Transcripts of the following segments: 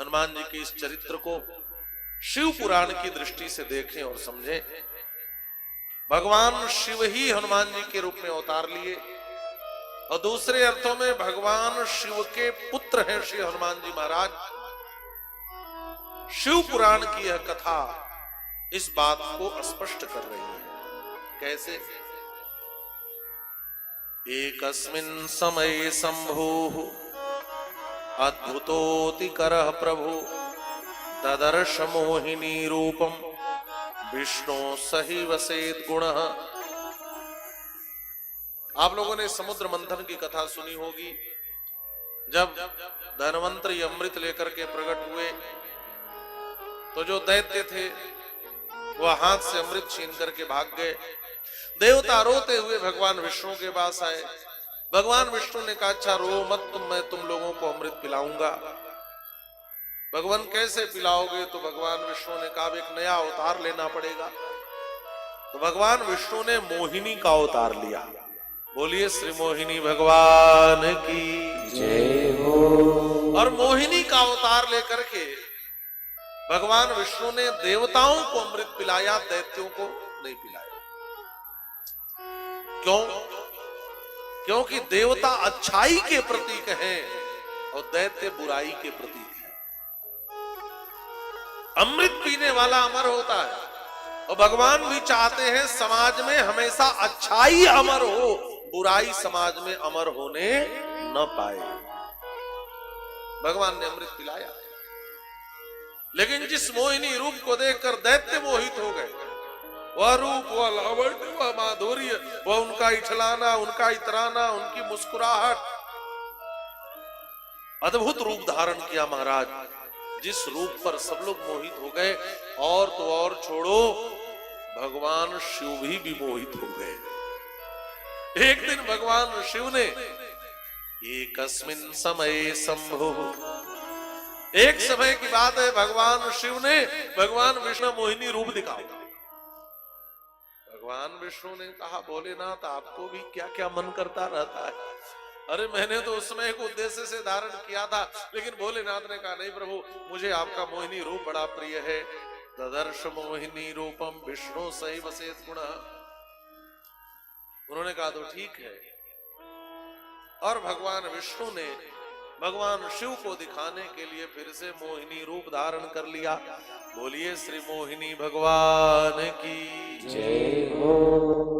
हनुमान जी के इस चरित्र को शिव पुराण की दृष्टि से देखें और समझें। भगवान शिव ही हनुमान जी के रूप में अवतार लिए और दूसरे अर्थों में भगवान शिव के पुत्र हैं श्री हनुमान जी महाराज। शिव पुराण की यह कथा इस बात को स्पष्ट कर रही है। कैसे? एकस्मिन् समये शंभुः अद्भुतोतिकरः प्रभु ददर्श मोहिनी रूपम विष्णु सही वसेत गुणः। आप लोगों ने समुद्र मंथन की कथा सुनी होगी। जब धनवंतरी अमृत लेकर के प्रकट हुए तो जो दैत्य थे वह हाथ से अमृत छीन करके भाग गए। देवता रोते हुए भगवान विष्णु के पास आए। भगवान विष्णु ने कहा, अच्छा रो मत, मैं तुम लोगों को अमृत पिलाऊंगा। भगवान कैसे पिलाओगे? तो भगवान विष्णु ने कहा, एक नया अवतार लेना पड़ेगा। तो भगवान विष्णु ने मोहिनी का अवतार लिया। बोलिए श्री मोहिनी भगवान की जय हो। और मोहिनी का अवतार लेकर के भगवान विष्णु ने देवताओं को अमृत पिलाया, दैत्यों को नहीं पिलाया। क्यों? क्योंकि देवता अच्छाई के प्रतीक हैं और दैत्य बुराई के प्रतीक हैं। अमृत पीने वाला अमर होता है और भगवान भी चाहते हैं समाज में हमेशा अच्छाई अमर हो, बुराई समाज में अमर होने न पाए। भगवान ने अमृत पिलाया, लेकिन जिस मोहिनी रूप को देखकर दैत्य मोहित हो गए, वह रूप, वह लावण्य, वह माधुर्य, वह उनका इठलाना, उनका इतराना, उनकी मुस्कुराहट, अद्भुत रूप धारण किया महाराज। जिस रूप पर सब लोग मोहित हो गए, और तो और छोड़ो, भगवान शिव भी मोहित हो गए। एक दिन भगवान शिव ने एकस्मिन् समये शंभुः, एक समय की बात है, भगवान शिव ने भगवान विष्णु मोहिनी रूप दिखाओ। भगवान विष्णु ने कहा, भोलेनाथ आपको भी क्या क्या मन करता रहता है। अरे मैंने तो उस समय एक उद्देश्य से धारण किया था, लेकिन भोलेनाथ ने कहा, नहीं प्रभु, मुझे आपका मोहिनी रूप बड़ा प्रिय है। ददर्श मोहिनी रूपम विष्णु सही वसेत गुणः। उन्होंने कहा तो ठीक है। और भगवान विष्णु ने भगवान शिव को दिखाने के लिए फिर से मोहिनी रूप धारण कर लिया। बोलिए श्री मोहिनी भगवान की जय हो।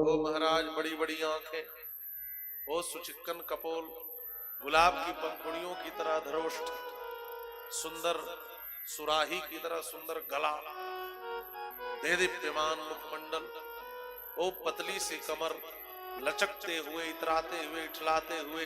ओ महाराज, बड़ी बड़ी आंखें, ओ सुचिक्कन कपोल, गुलाब की पंखुड़ियों की तरह धरोष्ठ, सुंदर सुराही की तरह सुंदर गला, देदीप्यमान मुखमंडल, ओ पतली सी कमर, लचकते हुए, इतराते हुए, इठलाते हुए,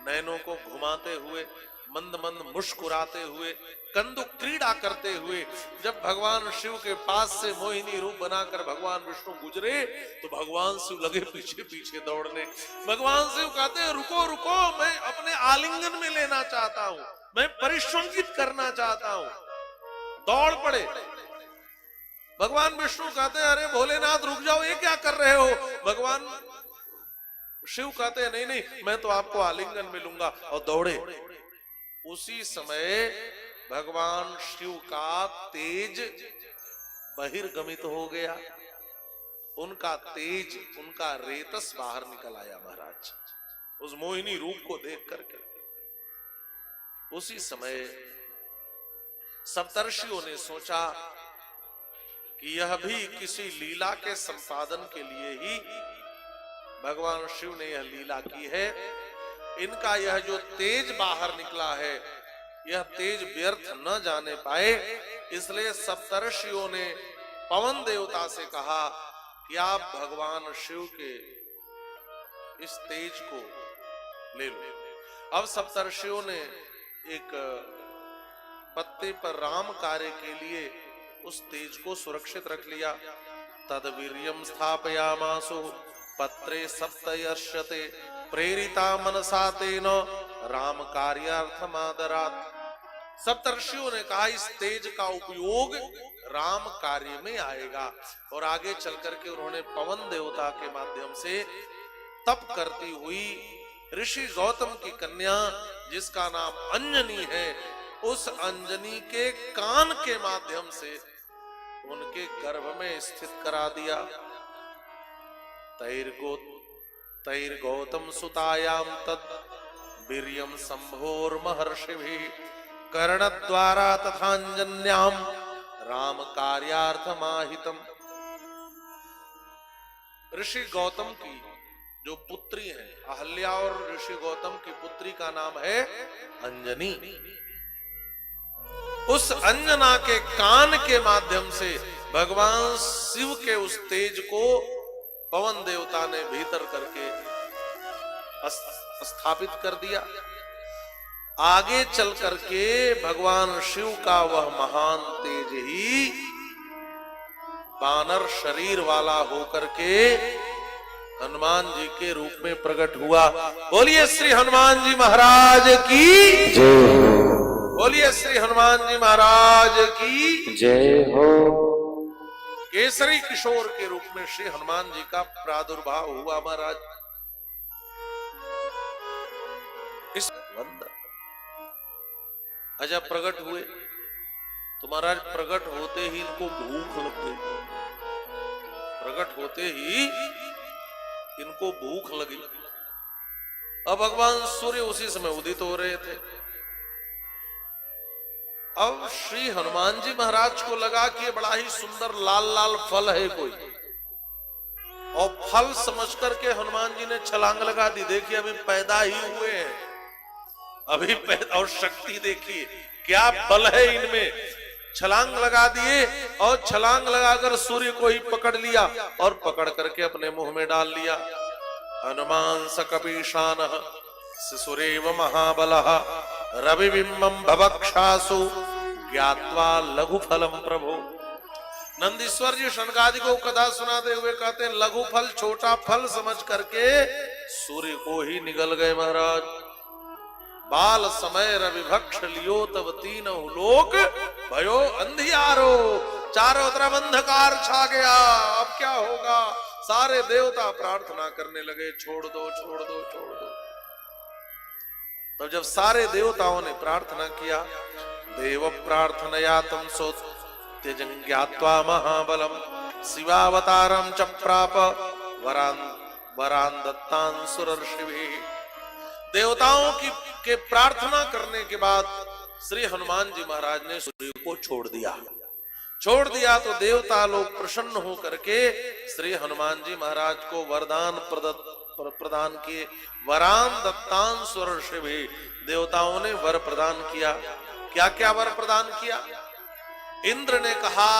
नैनों को घुमाते हुए, मंद मंद मुस्कुराते हुए, कंदुक क्रीड़ा करते हुए जब भगवान शिव के पास से मोहिनी रूप बनाकर भगवान विष्णु गुजरे तो भगवान शिव लगे पीछे पीछे दौड़ने। भगवान शिव कहते हैं, रुको रुको, मैं अपने आलिंगन में लेना चाहता हूं, मैं परिश्वंगित करना चाहता हूं। दौड़ पड़े। भगवान विष्णु कहते हैं, अरे भोलेनाथ रुक जाओ, ये क्या कर रहे हो? भगवान शिव कहते हैं, नहीं नहीं, मैं तो आपको आलिंगन में लूंगा, और दौड़े। उसी समय भगवान शिव का तेज बहिर्गमित हो गया, उनका तेज, उनका रेतस बाहर निकल आया महाराज, उस मोहिनी रूप को देख करके। उसी समय सप्तर्षियों ने सोचा कि यह भी किसी लीला के संपादन के लिए ही भगवान शिव ने यह लीला की है। इनका यह जो तेज बाहर निकला है, यह तेज व्यर्थ न जाने पाए, इसलिए सप्तर्षियों ने पवन देवता से कहा कि आप भगवान शिव के इस तेज को ले लो। अब सप्तर्षियों ने एक पत्ते पर राम कार्य के लिए उस तेज को सुरक्षित रख लिया। तद्वीर्यं स्थापयामासु पत्रे सप्तयर्षते प्रेरिता मनसा तेन राम कार्यार्थमादरात्। सप्तर्षियों ने कहा इस तेज का उपयोग राम कार्य में आएगा, और आगे चल करके उन्होंने पवन देवता के माध्यम से तप करती हुई ऋषि गौतम की कन्या जिसका नाम अंजनी है, उस अंजनी के कान के माध्यम से उनके गर्भ में स्थित करा दिया। तैर गौतम सुतायाम तद वीर्यम संभोर महर्षिभिः कर्णद्वारा तथांजन्याम राम कार्यार्थमाहितम। ऋषि गौतम की जो पुत्री है, अहल्या और ऋषि गौतम की पुत्री का नाम है अंजनी। उस अंजना के कान के माध्यम से भगवान शिव के उस तेज को पवन देवता ने भीतर करके स्थापित कर दिया। आगे चल करके भगवान शिव का वह महान तेज ही बानर शरीर वाला होकर के हनुमान जी के रूप में प्रकट हुआ। बोलिए श्री हनुमान जी महाराज की जय। बोलिए श्री हनुमान जी महाराज की जय हो। केसरी किशोर के रूप में श्री हनुमान जी का प्रादुर्भाव हुआ महाराज। इस जब प्रकट हुए तो महाराज प्रकट होते ही इनको भूख लग गई। प्रकट होते ही इनको भूख लगी। अब भगवान सूर्य उसी समय उदित हो रहे थे। अब श्री हनुमान जी महाराज को लगा कि बड़ा ही सुंदर लाल लाल फल है कोई, और फल समझ करके हनुमान जी ने छलांग लगा दी। देखिए अभी पैदा ही हुए हैं, अभी पैदा, और शक्ति देखिए क्या बल है इनमें। छलांग लगा दिए और छलांग लगाकर सूर्य को ही पकड़ लिया और पकड़ करके अपने मुंह में डाल लिया। हनुमान स कपीशानः शिशुरेव महाबलः रविबिंबं भवक्षासु ज्ञात्वा लघु फलम प्रभो। नंदीश्वर जी शनकादि को कथा सुनाते हुए कहते हैं लघु फल, छोटा फल समझ करके सूर्य को ही निगल गए महाराज। बाल समय रविभक्ष लियो तब तीनों लोक भयो अंधियारो। चारों तरफ अंधकार छा गया। अब क्या होगा? सारे देवता प्रार्थना करने लगे, छोड़ दो छोड़ दो छोड़ दो। तब जब सारे देवताओं ने प्रार्थना किया, देव प्रार्थनया तम सो त्यजं ज्ञात्वा महाबलम शिवावतारम च प्राप वरान दत्तान सुरर्षिभिः। देवताओं के प्रार्थना करने के बाद श्री हनुमान जी महाराज ने सूर्य को छोड़ दिया। छोड़ दिया तो देवता लोग प्रसन्न होकर के श्री हनुमान जी महाराज को वरदान प्रदान किए। वरान दत्तान सुरर्षिभिः। देवताओं ने वर प्रदान किया। क्या क्या वर प्रदान किया? इंद्र ने कहा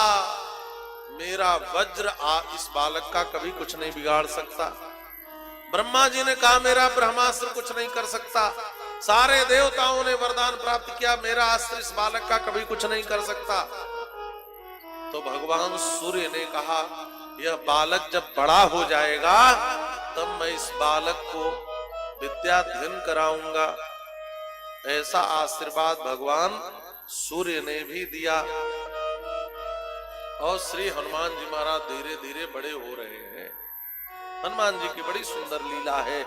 मेरा वज्र इस बालक का कभी कुछ नहीं बिगाड़ सकता। ब्रह्मा जी ने कहा मेरा ब्रह्मास्त्र कुछ नहीं कर सकता। सारे देवताओं ने वरदान प्राप्त किया मेरा अस्त्र इस बालक का कभी कुछ नहीं कर सकता। तो भगवान सूर्य ने कहा यह बालक जब बड़ा हो जाएगा तब मैं इस बालक को विद्याध्ययन कराऊंगा। ऐसा आशीर्वाद भगवान सूर्य ने भी दिया। और श्री हनुमान जी महाराज धीरे धीरे बड़े हो रहे हैं। हनुमान जी की बड़ी सुंदर लीला है।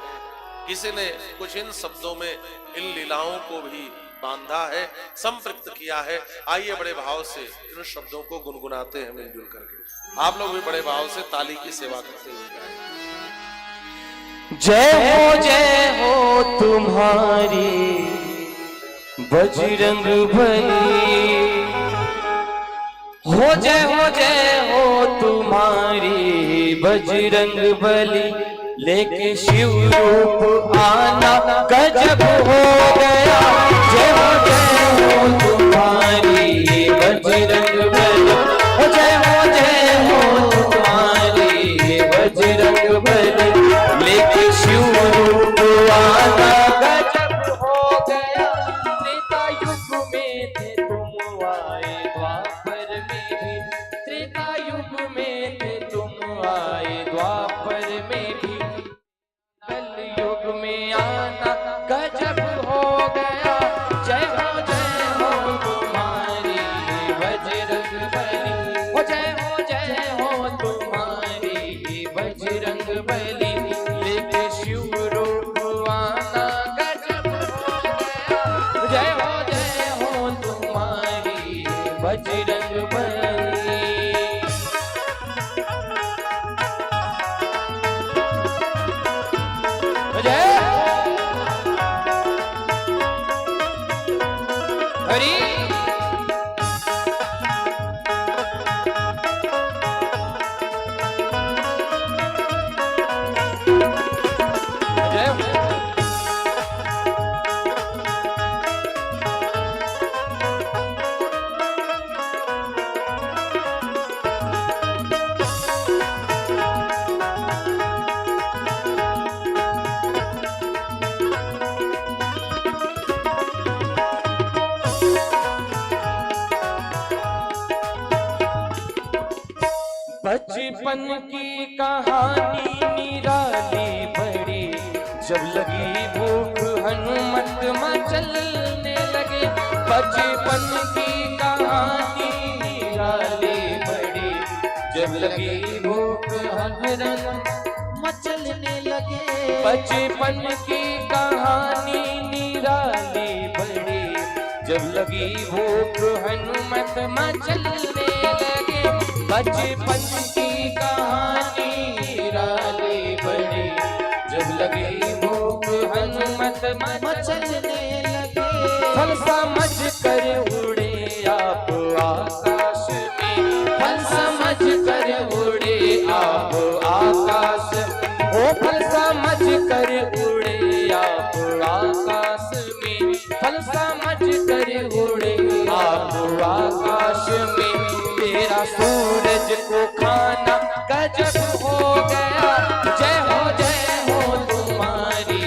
किसी ने कुछ इन शब्दों में इन लीलाओं को भी बांधा है, संपृक्त किया है। आइए बड़े भाव से इन शब्दों को गुनगुनाते हैं मिलजुल करके। आप लोग भी बड़े भाव से ताली की सेवा करते हुए गाएं। जय हो तुम्हारी बजरंग बली। जय हो तुम्हारी बजरंग बली। लेके शिव रूप आना गजब हो गया। जय हो तुम्हारी बजरंग बली। जय हो तुम्हारी बजरंग बली। लेके शिव रूप आना गजब हो गया। त्रेता युग में थे तुम आए द्वापर में भी। त्रेता युग में थे तुम आए द्वापर में भी। कल युग में आना गजब हो गया। जय हो तुम्हारी बजरंग बली। जय हो तुम्हारी बजरंग बली। लेके शिव रूप आना गजब हो गया। जय हो बजरंग बली। जय हरि। बचपन की कहानी निराली बड़ी, जब लगी भूख हनुमत मचलने लगे। बचपन की कहानी निराली बड़ी, जब लगी भूख हनुमत मचलने लगे। बचपन की कहानी निराली बड़ी, जब लगी भूख हनुमत मचलने लगे। बचपन की कहानी निराली बड़ी, जब लगी भूख हनुमत मचलने लगे। फल समझ कर उड़े आप आकाश में, फल समझ कर उड़े आप आकाश। ओ फल समझ कर उड़े आप आकाश में, फल समझ कर उड़े आप आकाश में। तेरा सूरज को खाना गजब हो गया। जय हो तुम्हारी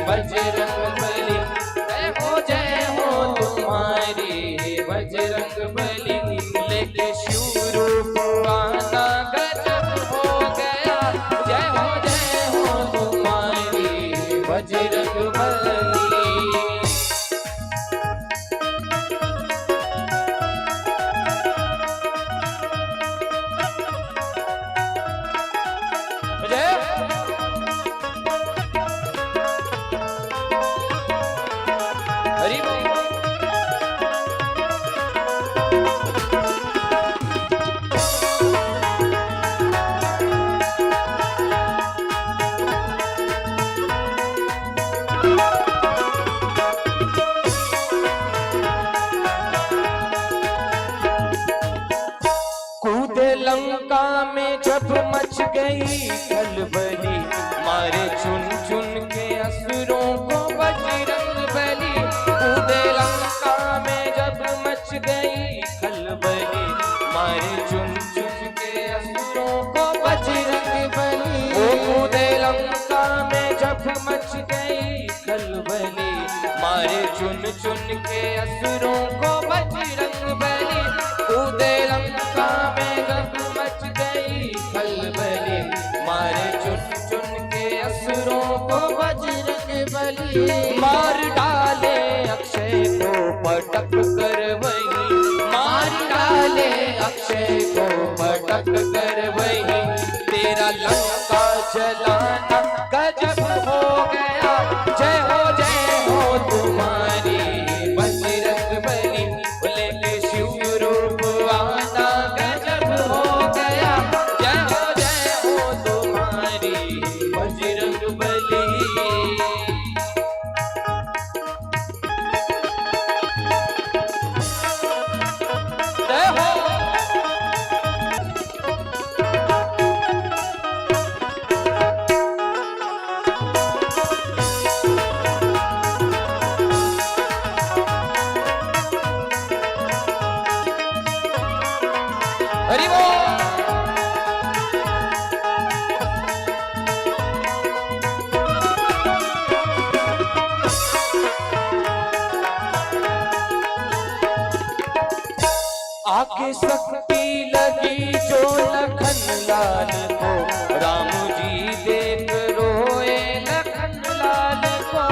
बजरंग बली, जय हो तुम्हारी बजरंग बली। लेके शिव रूप आना गजब हो गया। जय हो तुम्हारी बजरंग बली। हरि बोल। कूदे लंका में जब मच गई खलबली, मारे चुन चुन के असुरों को बजरंग बली। कूदे लंका में जब मच गई खलबली, मारे चुन चुन के असुरों को बजरंग बली। ओ कूदे लंका में जब मच गई खलबली, मारे चुन चुन के असुरों को बजरंग बली। कूदे लंका में जब मच गई खलबली, मारे चुन चुन के असुरों को बजरंग बली। मार डाले अक्षय को पटक कर वही, मार डाले अक्षय को पटक कर वही। तेरा लंका जलाना गजब हो गया। जय हो तुम्हारी बजरंग बली। लेके शिव रूप आना गजब हो गया। जय हो तुम्हारी बजरंग बली। जय हो। हरि बोल। आके शक्ति लगी जो लखन लाल को, राम जी देख रोए लखन लाल को।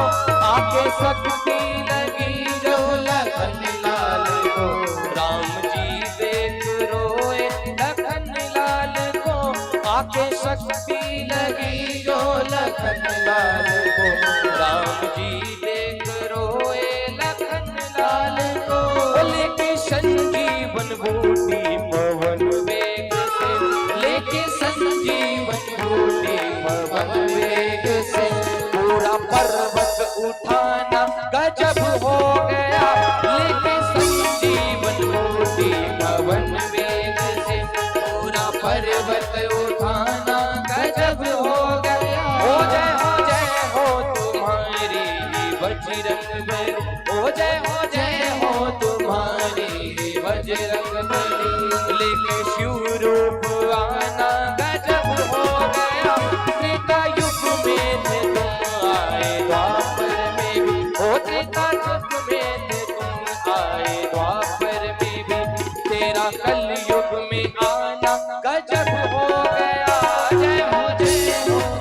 आके शक्ति लगी जो लखन लाल को, राम जी देख रोए लखन लाल को। आके शक्ति लगी जो लखन लाल को, राम जी देख रोए लखन लाल को। लेके संजीवन बूटी पवन वेग से, लेके संजीवन बूटी पवन वेग से। पूरा पर्वत उठाना गजब हो गया, लेके संजीवन बूटी पवन वेग से। पूरा पर्वत उठाना गजब हो गया। हो तुम्हारी बजरंग बली, हो तुम्हारी बजरंग बली। लेके शिव रूप आना गजब हो गया, त्रेता युग में थे तुम आए द्वापर में भी। हो त्रेता युग में थे तुम आए द्वापर में भी, तेरा कल युग में आना गजब हो गया। जय हो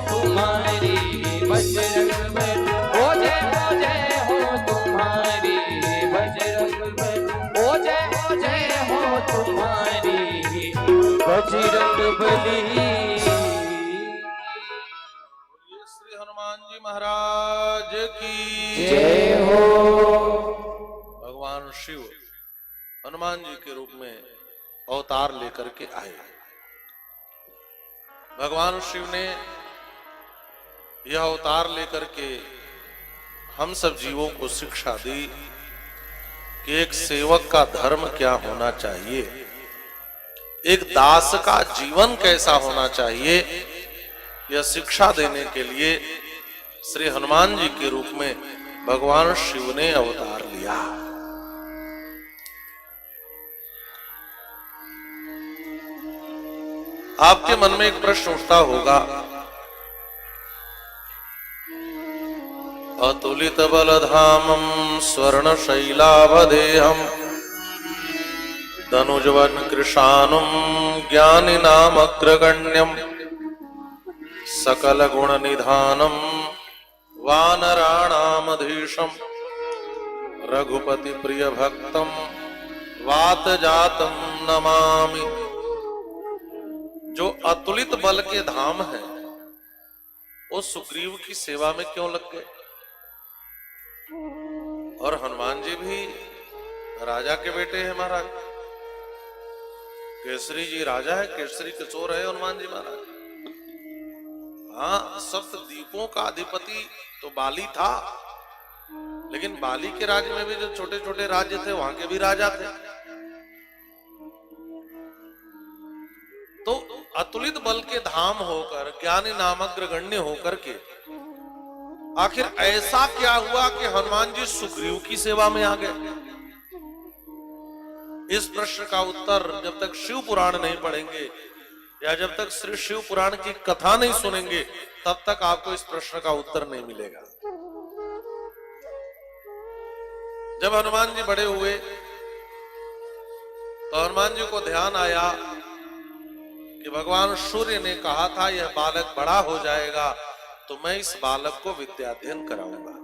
तुम्हारी बजरंग बली, हो तुम्हारी बजरंग बली, हो तुम्हारी बजरंग बली। श्री हनुमान जी महाराज की जय हो। भगवान शिव हनुमान जी के रूप में अवतार लेकर के आए। भगवान शिव ने यह अवतार लेकर के हम सब जीवों को शिक्षा दी कि एक सेवक का धर्म क्या होना चाहिए, एक दास का जीवन कैसा होना चाहिए। यह शिक्षा देने के लिए श्री हनुमान जी के रूप में भगवान शिव ने अवतार लिया। आपके मन में एक प्रश्न उठता होगा, अतुलित बलधामं स्वर्ण शैलाभदेहं धनुजवन कृशानुं ज्ञानिनामग्रगण्यं सकल गुण निधानं वानराणामधीशं रघुपति प्रिय भक्तं वातजातं नमामि। जो अतुलित बल के धाम है वो सुग्रीव की सेवा में क्यों लग गए? और हनुमान जी भी राजा के बेटे हैं महाराज। केसरी जी राजा है, केसरी किशोर है हनुमान जी महाराज। हाँ, सप्त द्वीपों का अधिपति तो बाली था, लेकिन बाली के राज्य में भी जो छोटे छोटे राज्य थे वहां के भी राजा थे। तो अतुलित बल के धाम होकर, ज्ञानी नामग्रगण्य होकर के आखिर ऐसा क्या हुआ कि हनुमान जी सुग्रीव की सेवा में आ गए? इस प्रश्न का उत्तर जब तक शिव पुराण नहीं पढ़ेंगे या जब तक श्री शिव पुराण की कथा नहीं सुनेंगे तब तक आपको इस प्रश्न का उत्तर नहीं मिलेगा। जब हनुमान जी बड़े हुए तो हनुमान जी को ध्यान आया कि भगवान सूर्य ने कहा था यह बालक बड़ा हो जाएगा तो मैं इस बालक को विद्याध्ययन कराऊंगा।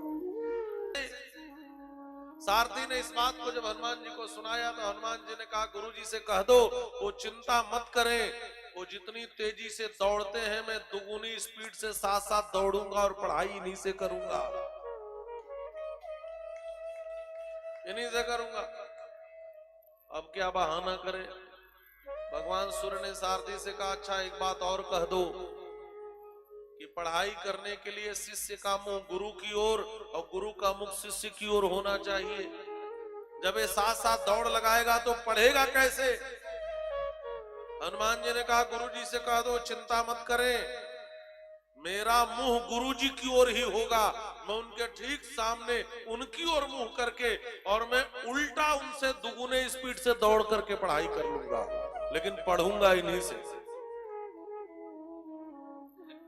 सारथी ने इस बात को जब हनुमान जी को सुनाया तो हनुमान जी ने कहा गुरु जी से कह दो वो चिंता मत करें, वो जितनी तेजी से दौड़ते हैं मैं दुगुनी स्पीड से साथ साथ दौड़ूंगा और पढ़ाई इन्हीं से करूंगा, इन्हीं से करूंगा। अब क्या बहाना करे? भगवान सूर्य ने सारथी से कहा अच्छा एक बात और कह दो कि पढ़ाई करने के लिए शिष्य का मुंह गुरु की ओर और गुरु का मुख शिष्य की ओर होना चाहिए। जब ये साथ साथ दौड़ लगाएगा तो पढ़ेगा कैसे? हनुमान जी ने कहा गुरु जी से कह दो चिंता मत करें, मेरा मुंह गुरु जी की ओर ही होगा, मैं उनके ठीक सामने उनकी ओर मुंह करके और मैं उल्टा उनसे दुगुने स्पीड से दौड़ करके पढ़ाई कर लूंगा, लेकिन पढ़ूंगा इन्हीं से।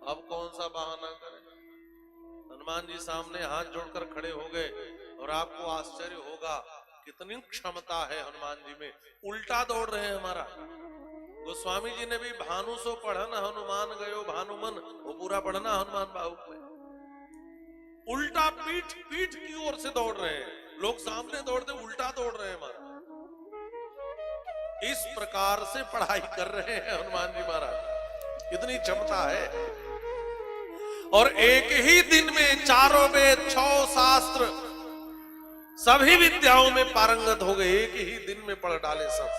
अब कौन सा बहाना करें? हनुमान जी सामने हाथ जोड़कर खड़े हो गए और आपको आश्चर्य होगा कितनी क्षमता है हनुमान जी में। उल्टा दौड़ रहे हैं हमारा। गोस्वामी जी ने भी भानु सो पढ़न हनुमान गयो भानुमन, वो पूरा पढ़ना हनुमान बाहु में। उल्टा पीठ पीठ की ओर से दौड़ रहे हैं, लोग सामने दौड़ते उल्टा दौड़ रहे हैं हमारा। इस प्रकार से पढ़ाई कर रहे हैं हनुमान जी महाराज, इतनी क्षमता है। और एक ही दिन में चारों वेद 6 शास्त्र सभी विद्याओं में पारंगत हो गए, एक ही दिन में पढ़ डाले सब।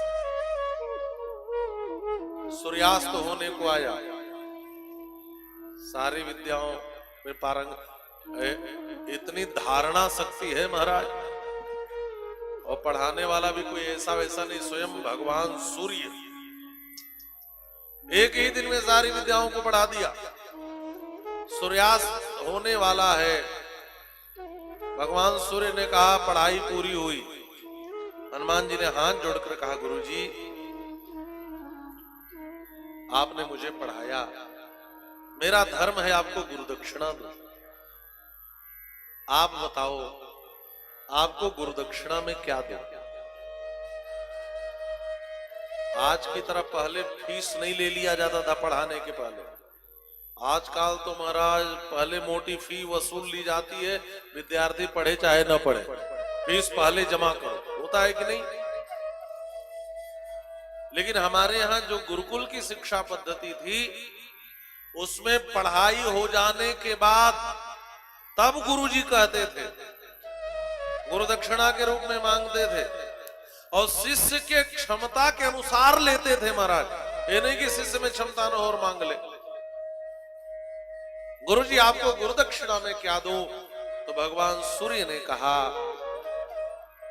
सूर्यास्त होने को आया। सारी विद्याओं में इतनी धारणा शक्ति है महाराज, और पढ़ाने वाला भी कोई ऐसा वैसा नहीं, स्वयं भगवान सूर्य एक ही दिन में सारी विद्याओं को पढ़ा दिया। सूर्यास्त होने वाला है, भगवान सूर्य ने कहा पढ़ाई पूरी हुई। हनुमान जी ने हाथ जोड़कर कहा गुरुजी आपने मुझे पढ़ाया, मेरा धर्म है आपको गुरु दक्षिणा दूं। आप बताओ आपको गुरु दक्षिणा में क्या दूं? आज की तरह पहले फीस नहीं ले लिया जाता था पढ़ाने के पहले। आजकल तो महाराज पहले मोटी फी वसूल ली जाती है, विद्यार्थी पढ़े चाहे न पढ़े, फीस पहले जमा करो, होता है कि नहीं? लेकिन हमारे यहाँ जो गुरुकुल की शिक्षा पद्धति थी उसमें पढ़ाई हो जाने के बाद तब गुरुजी कहते थे, गुरु दक्षिणा के रूप में मांगते थे, और शिष्य के क्षमता के अनुसार लेते थे महाराज। ये नहीं कि शिष्य में क्षमता न हो और मांग ले। गुरुजी आपको गुरु दक्षिणा में क्या दूं? तो भगवान सूर्य ने कहा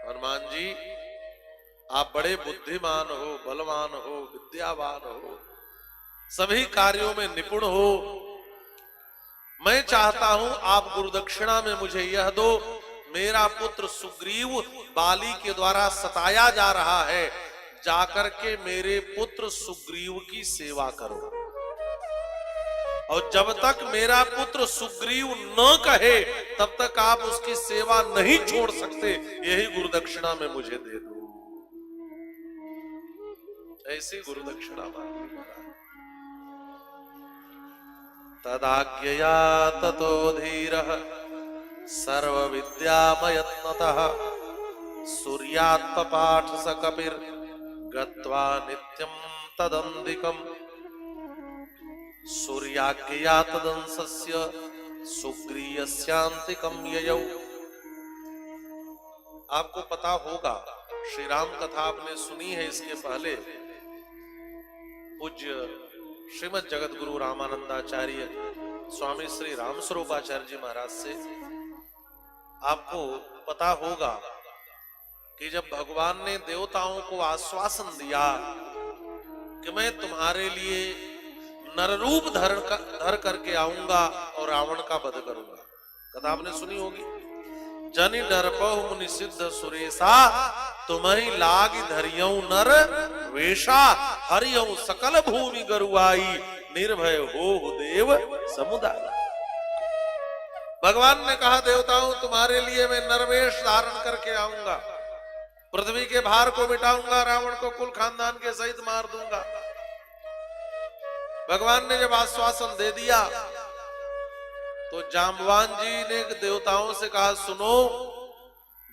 हनुमान जी आप बड़े बुद्धिमान हो, बलवान हो, विद्यावान हो, सभी कार्यों में निपुण हो, मैं चाहता हूं आप गुरु दक्षिणा में मुझे यह दो, मेरा पुत्र सुग्रीव बाली के द्वारा सताया जा रहा है, जाकर के मेरे पुत्र सुग्रीव की सेवा करो, और जब तक मेरा पुत्र सुग्रीव न कहे तब तक आप उसकी सेवा नहीं छोड़ सकते, यही गुरु दक्षिणा में मुझे दे दो। ऐसी गुरु दक्षिणा मांगी महाराज। तदाज्ञया ततो धीरः सर्व विद्यामयत्नतः सूर्यात्मपाठ सकपिर गत्वा नित्यं तदंदिकम् सूर्याज्ञया तदंसस्य सुग्रीयस्यान्तिकं ययौ। आपको पता होगा श्री राम कथा आपने सुनी है, इसके पहले पूज्य श्रीमद जगत गुरु रामानंदाचार्य स्वामी श्री राम स्वरूपाचार्य जी महाराज से आपको पता होगा कि जब भगवान ने देवताओं को आश्वासन दिया कि मैं तुम्हारे लिए नररूप धर करके आऊंगा और रावण का वध करूंगा, कथा आपने सुनी होगी। जनि नरपहु मुनि सिद्ध सुरेशा तुम्हें लाग धरियौ नर वेशा हरियौ सकल भूमि गरुआई निर्भय हो देव समुदाय। भगवान ने कहा देवताओं तुम्हारे लिए मैं नरवेश धारण करके आऊंगा, पृथ्वी के भार को मिटाऊंगा, रावण को कुल खानदान के सहित मार दूंगा। भगवान ने जब आश्वासन दे दिया तो जाम्बवान जी ने देवताओं से कहा सुनो,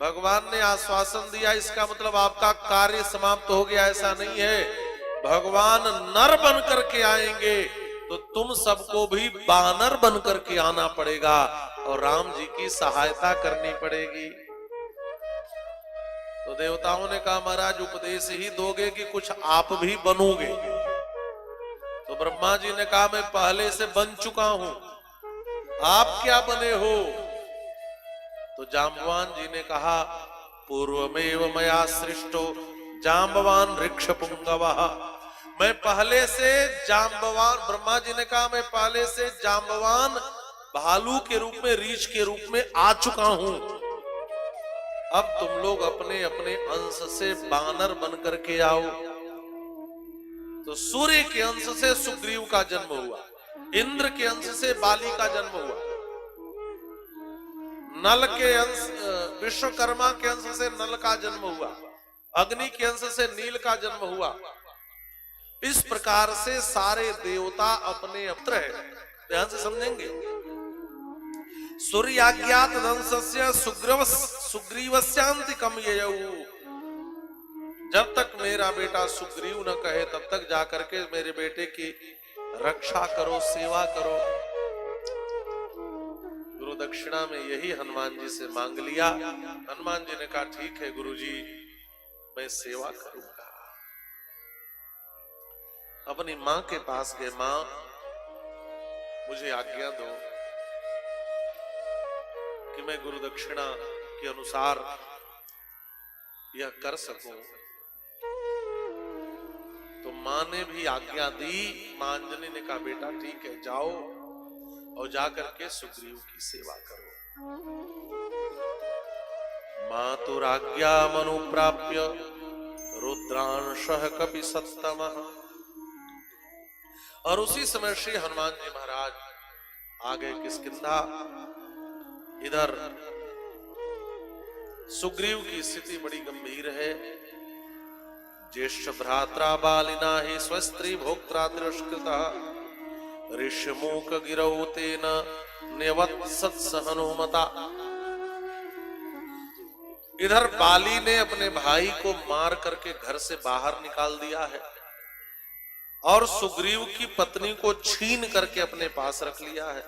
भगवान ने आश्वासन दिया इसका मतलब आपका कार्य समाप्त हो गया, ऐसा नहीं है। भगवान नर बन करके आएंगे तो तुम सबको भी बानर बन करके आना पड़ेगा और राम जी की सहायता करनी पड़ेगी। तो देवताओं ने कहा महाराज उपदेश ही दोगे कि कुछ आप भी बनोगे? तो ब्रह्मा जी ने कहा मैं पहले से बन चुका हूं, आप क्या बने हो? तो जाम्बवान जी ने कहा पूर्वमेव मया सृष्टो जाम्बवान वृक्ष पुंगवः। मैं पहले से जाम्बवान, ब्रह्मा जी ने कहा मैं पहले से जाम्बवान भालू के रूप में, रीछ के रूप में आ चुका हूं। अब तुम लोग अपने अपने अंश से बानर बन करके आओ। तो सूर्य के अंश से सुग्रीव का जन्म हुआ, इंद्र के अंश से बाली का जन्म हुआ, नल के अंश विश्वकर्मा के अंश से नल का जन्म हुआ, अग्नि के अंश से नील का जन्म हुआ। इस प्रकार से सारे देवता अपने पुत्र है, ध्यान से समझेंगे। सूर्याज्ञात दंसस्य सुग्रीवस्यांतिकम ययौ। जब तक मेरा बेटा सुग्रीव न कहे तब तक जाकर के मेरे बेटे की रक्षा करो, सेवा करो। गुरु दक्षिणा में यही हनुमान जी से मांग लिया। हनुमान जी ने कहा ठीक है गुरुजी, मैं सेवा करूंगा। अपनी मां के पास गए, मां मुझे आज्ञा दो कि मैं गुरु दक्षिणा के अनुसार यह कर सकूं। तो मां ने भी आज्ञा दी। मां अंजनी ने कहा बेटा ठीक है, जाओ और जाकर के सुग्रीव की सेवा करो। मातुराज्ञा मनु प्राप्य रुद्रांशः कपि सत्तमः। और उसी समय श्री हनुमान जी महाराज आ गए किष्किंधा। इधर सुग्रीव की स्थिति बड़ी गंभीर है। ज्येष्ठ भ्रात्रा बालिना ही स्वस्त्री भोक्त्रा तिरस्कृतः ऋष्यमूक गिरौ तेन न्यवत्सत्स हनुमता। इधर बाली ने अपने भाई को मार करके घर से बाहर निकाल दिया है और सुग्रीव की पत्नी को छीन करके अपने पास रख लिया है।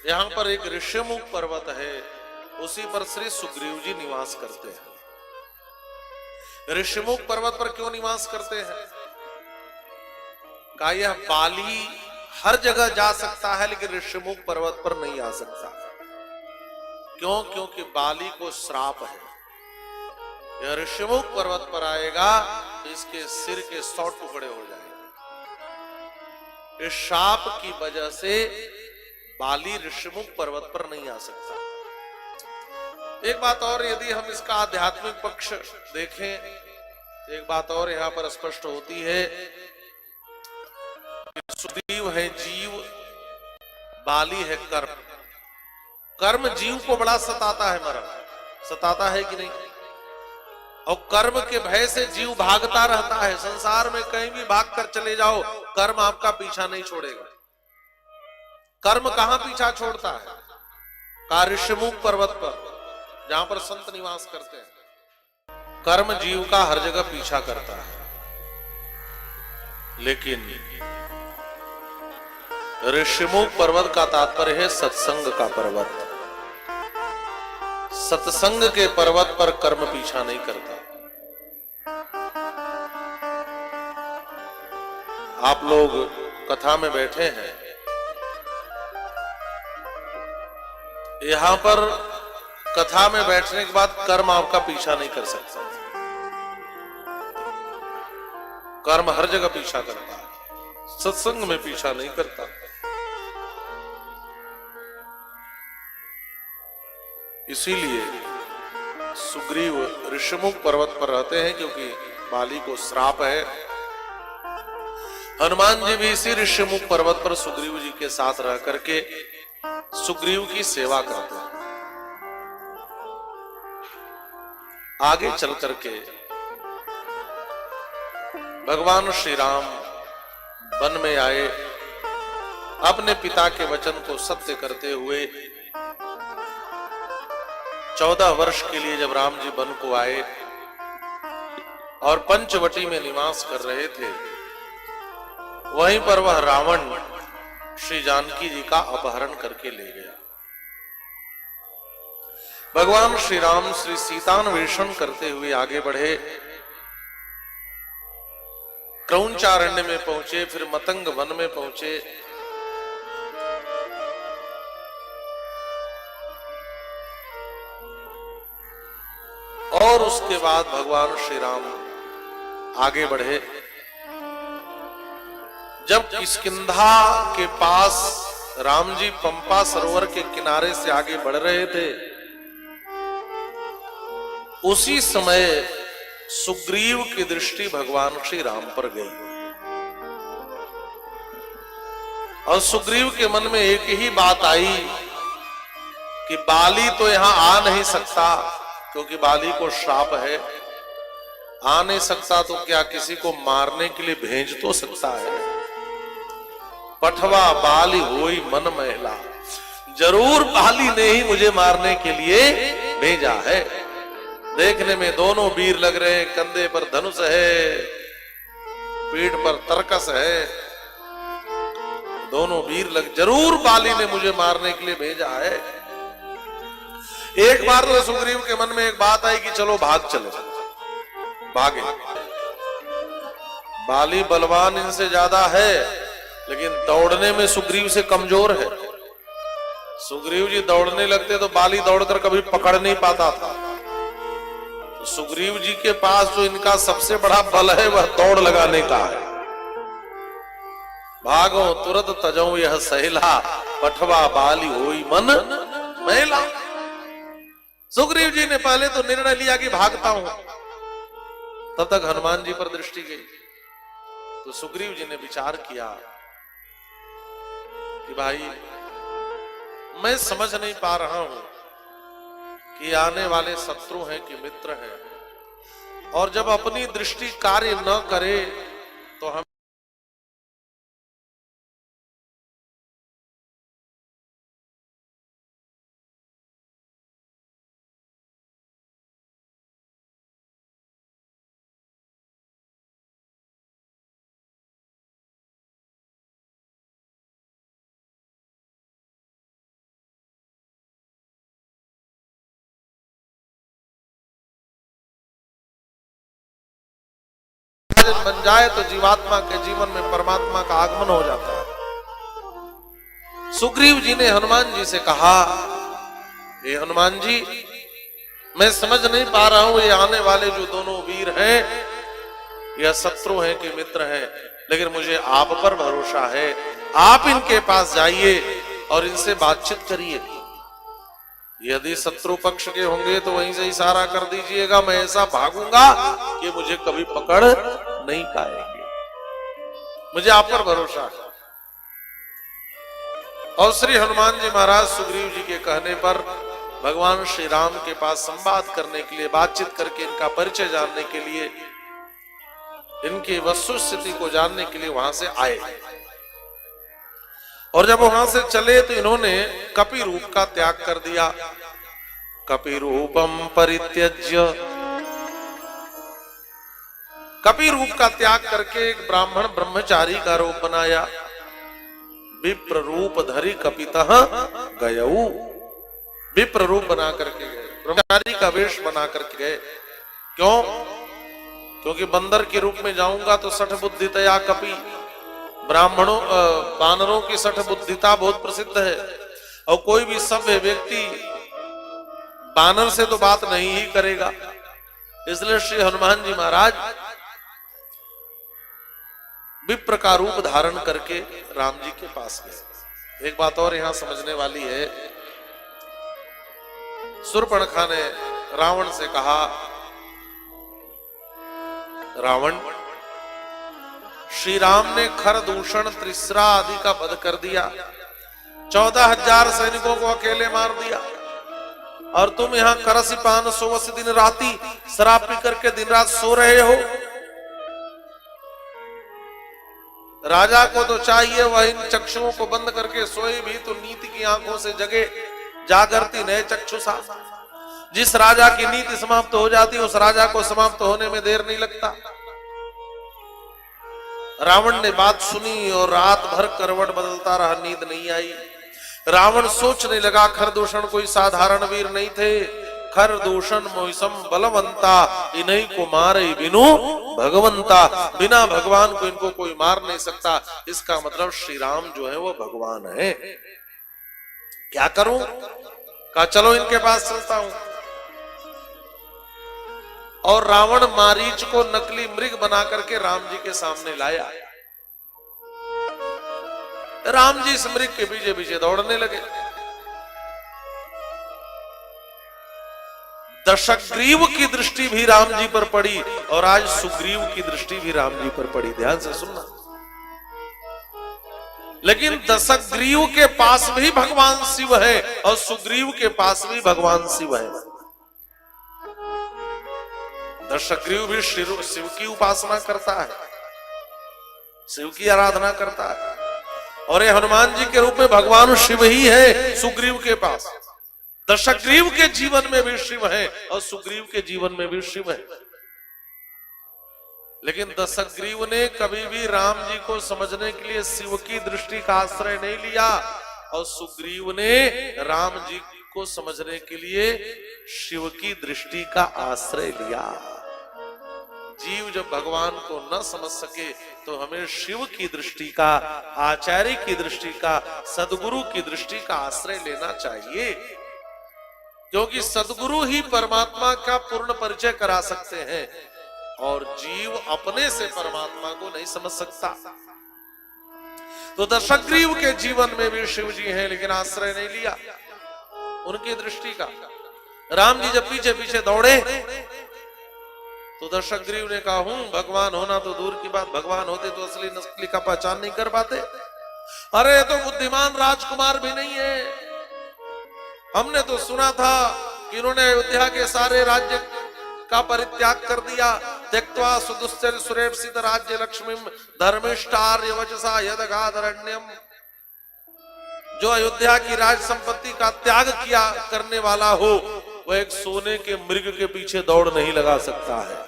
यहां पर एक ऋष्यमुख पर्वत है, उसी पर श्री सुग्रीव जी निवास करते हैं। ऋष्यमुख पर्वत पर क्यों निवास करते हैं? का यह बाली हर जगह जा सकता है लेकिन ऋष्यमुख पर्वत पर नहीं आ सकता। क्यों? क्योंकि बाली को श्राप है। यह ऋष्यमुख पर्वत पर आएगा इसके सिर के 100 टुकड़े हो जाएंगे। इस शाप की वजह से बाली ऋष्यमुख पर्वत पर नहीं आ सकता। एक बात और, यदि हम इसका आध्यात्मिक पक्ष देखें, एक बात और यहां पर स्पष्ट होती है कि सुग्रीव है जीव, बाली है कर्म। कर्म जीव को बड़ा सताता है, महाराज सताता है कि नहीं? और कर्म के भय से जीव भागता रहता है। संसार में कहीं भी भाग कर चले जाओ, कर्म आपका पीछा नहीं छोड़ेगा। कर्म कहां पीछा छोड़ता है? ऋष्यमुख पर्वत पर, जहां पर संत निवास करते हैं। कर्म जीव का हर जगह पीछा करता है, लेकिन ऋष्यमुख पर्वत का तात्पर्य है सत्संग का पर्वत। सत्संग के पर्वत पर कर्म पीछा नहीं करता। आप लोग कथा में बैठे हैं, यहां पर कथा में बैठने के बाद कर्म आपका पीछा नहीं कर सकता। कर्म हर जगह पीछा करता है, सत्संग में पीछा नहीं करता। इसीलिए सुग्रीव ऋष्यमुख पर्वत पर रहते हैं, क्योंकि बाली को श्राप है। हनुमान जी भी इसी ऋष्यमुख पर्वत पर सुग्रीव जी के साथ रह करके सुग्रीव की सेवा करते हैं। आगे चल करके भगवान श्री राम वन में आए। अपने पिता के वचन को सत्य करते हुए 14 वर्ष के लिए जब राम जी वन को आए और पंचवटी में निवास कर रहे थे, वहीं पर वह रावण श्री जानकी जी का अपहरण करके ले गया। भगवान श्री राम श्री सीतान्वेषण करते हुए आगे बढ़े। क्रौंचारण्य में पहुंचे, फिर मतंग वन में पहुंचे। और उसके बाद भगवान श्री राम आगे बढ़े। जब किष्किंधा के पास राम जी पंपा सरोवर के किनारे से आगे बढ़ रहे थे, उसी समय सुग्रीव की दृष्टि भगवान श्री राम पर गई और सुग्रीव के मन में एक ही बात आई कि बाली तो यहां आ नहीं सकता, क्योंकि बाली को श्राप है। आ नहीं सकता तो क्या किसी को मारने के लिए भेज तो सकता है? पठवा बाली होई मन महिला, जरूर बाली ने ही मुझे मारने के लिए भेजा है। देखने में दोनों वीर लग रहे हैं, कंधे पर धनुष है, पीठ पर तरकस है, दोनों वीर जरूर बाली ने मुझे मारने के लिए भेजा है। एक बार तो सुग्रीव के मन में एक बात आई कि चलो भाग चले। भागे। बाली बलवान इनसे ज्यादा है, लेकिन दौड़ने में सुग्रीव से कमजोर है। सुग्रीव जी दौड़ने लगते तो बाली दौड़कर कभी पकड़ नहीं पाता था। तो सुग्रीव जी के पास जो इनका सबसे बड़ा बल है वह दौड़ लगाने का है। भागो तुरंत तजो यह सहेला, पठवा बाली होई मन महिला। सुग्रीव जी ने पहले तो निर्णय लिया कि भागता हूं, तब तक हनुमान जी पर दृष्टि गई। तो सुग्रीव जी ने विचार किया कि भाई मैं समझ नहीं पा रहा हूं कि आने वाले शत्रु हैं कि मित्र हैं, और जब अपनी दृष्टि कार्य न करे तो हम बन जाए तो जीवात्मा के जीवन में परमात्मा का आगमन हो जाता है। सुग्रीव जी ने हनुमान जी से कहा, ये हनुमान जी मैं समझ नहीं पा रहा हूं ये आने वाले जो दोनों वीर हैं यह शत्रु हैं कि मित्र हैं, लेकिन मुझे आप पर भरोसा है। आप इनके पास जाइए और इनसे बातचीत करिए। यदि शत्रु पक्ष के होंगे तो वहीं से इशारा कर दीजिएगा, मैं ऐसा भागूंगा कि मुझे कभी पकड़ नहीं पाएंगे। मुझे आप पर भरोसा है। और श्री हनुमान जी महाराज सुग्रीव जी के कहने पर भगवान श्री राम के पास संवाद करने के लिए, बातचीत करके इनका परिचय जानने के लिए, इनकी वस्तु स्थिति को जानने के लिए वहां से आए। और जब वहां से चले तो इन्होंने कपि रूप का त्याग कर दिया। कपि रूपम परित्यज्य, कपि रूप का त्याग करके एक ब्राह्मण ब्रह्मचारी का रूप बनाया। विप्र रूप धरि कपितः गयऊ, विप्र रूप बना करके गए, ब्रह्मचारी का वेश बना करके गए। क्यों? क्योंकि बंदर के रूप में जाऊंगा तो सठ बुद्धितया कपि, ब्राह्मणों वानरों की सठ बुद्धिता बहुत प्रसिद्ध है, और कोई भी सभ्य व्यक्ति वानर से तो बात नहीं ही करेगा। इसलिए श्री हनुमान जी महाराज विप्र का रूप धारण करके राम जी के पास गए। एक बात और यहां समझने वाली है, शूर्पणखा ने रावण से कहा, रावण श्री राम ने खर दूषण त्रिसरा आदि का वध कर दिया, 14,000 सैनिकों को अकेले मार दिया, और तुम यहाँ करसी पान सोवस दिन राती शराब पी करके दिन रात सो रहे हो। राजा को तो चाहिए वह इन चक्षुओं को बंद करके सोए भी तो नीति की आंखों से जगे, जागरती नए चक्षुषा। जिस राजा की नीति समाप्त हो जाती उस राजा को समाप्त होने में देर नहीं लगता। रावण ने बात सुनी और रात भर करवट बदलता रहा, नींद नहीं आई। रावण सोचने लगा खरदूषण कोई साधारण वीर नहीं थे, खरदूषण मोहिसम बलवंता, इन्हीं को मारे बिनु भगवंता, बिना भगवान को इनको कोई मार नहीं सकता। इसका मतलब श्री राम जो है वो भगवान है। क्या करूं? कहा चलो इनके पास चलता हूं। और रावण मारीच को नकली मृग बना करके राम जी के सामने लाया। राम जी इस मृग के पीछे पीछे दौड़ने लगे। दशग्रीव की दृष्टि भी राम जी पर पड़ी और आज सुग्रीव की दृष्टि भी राम जी पर पड़ी। ध्यान से सुनना। लेकिन दशग्रीव के पास भी भगवान शिव है और सुग्रीव के पास भी भगवान शिव है। दशग्रीव भी शिव की उपासना करता है, शिव की आराधना करता है, और ये हनुमान जी के रूप में भगवान शिव ही है सुग्रीव के पास। दशग्रीव के जीवन में भी शिव है और सुग्रीव के जीवन में भी शिव है। लेकिन दशग्रीव ने कभी भी राम जी को समझने के लिए शिव की दृष्टि का आश्रय नहीं लिया, और सुग्रीव ने राम जी को समझने के लिए शिव की दृष्टि का आश्रय लिया। जीव जब भगवान को न समझ सके तो हमें शिव की दृष्टि का, आचार्य की दृष्टि का, सदगुरु की दृष्टि का आश्रय लेना चाहिए, क्योंकि सदगुरु ही परमात्मा का पूर्ण परिचय करा सकते हैं और जीव अपने से परमात्मा को नहीं समझ सकता। तो दशग्रीव के जीवन में भी शिव जी हैं, लेकिन आश्रय नहीं लिया उनकी दृष्टि का। राम जी जब पीछे पीछे दौड़े तो दशग्रीव ने कहा, हूं भगवान होना तो दूर की बात, भगवान होते तो असली नकली का पहचान नहीं कर पाते। अरे तो बुद्धिमान राजकुमार भी नहीं है, हमने तो सुना था कि इन्होंने अयोध्या के सारे राज्य का परित्याग कर दिया। त्यक्त्वा सुदुश्चर्य सुरेप्सित राज्य लक्ष्मी धर्मिष्ठार्य वचसा यदगाधरण्यम। जो अयोध्या की राज संपत्ति का त्याग किया करने वाला हो, वह एक सोने के मृग के पीछे दौड़ नहीं लगा सकता है।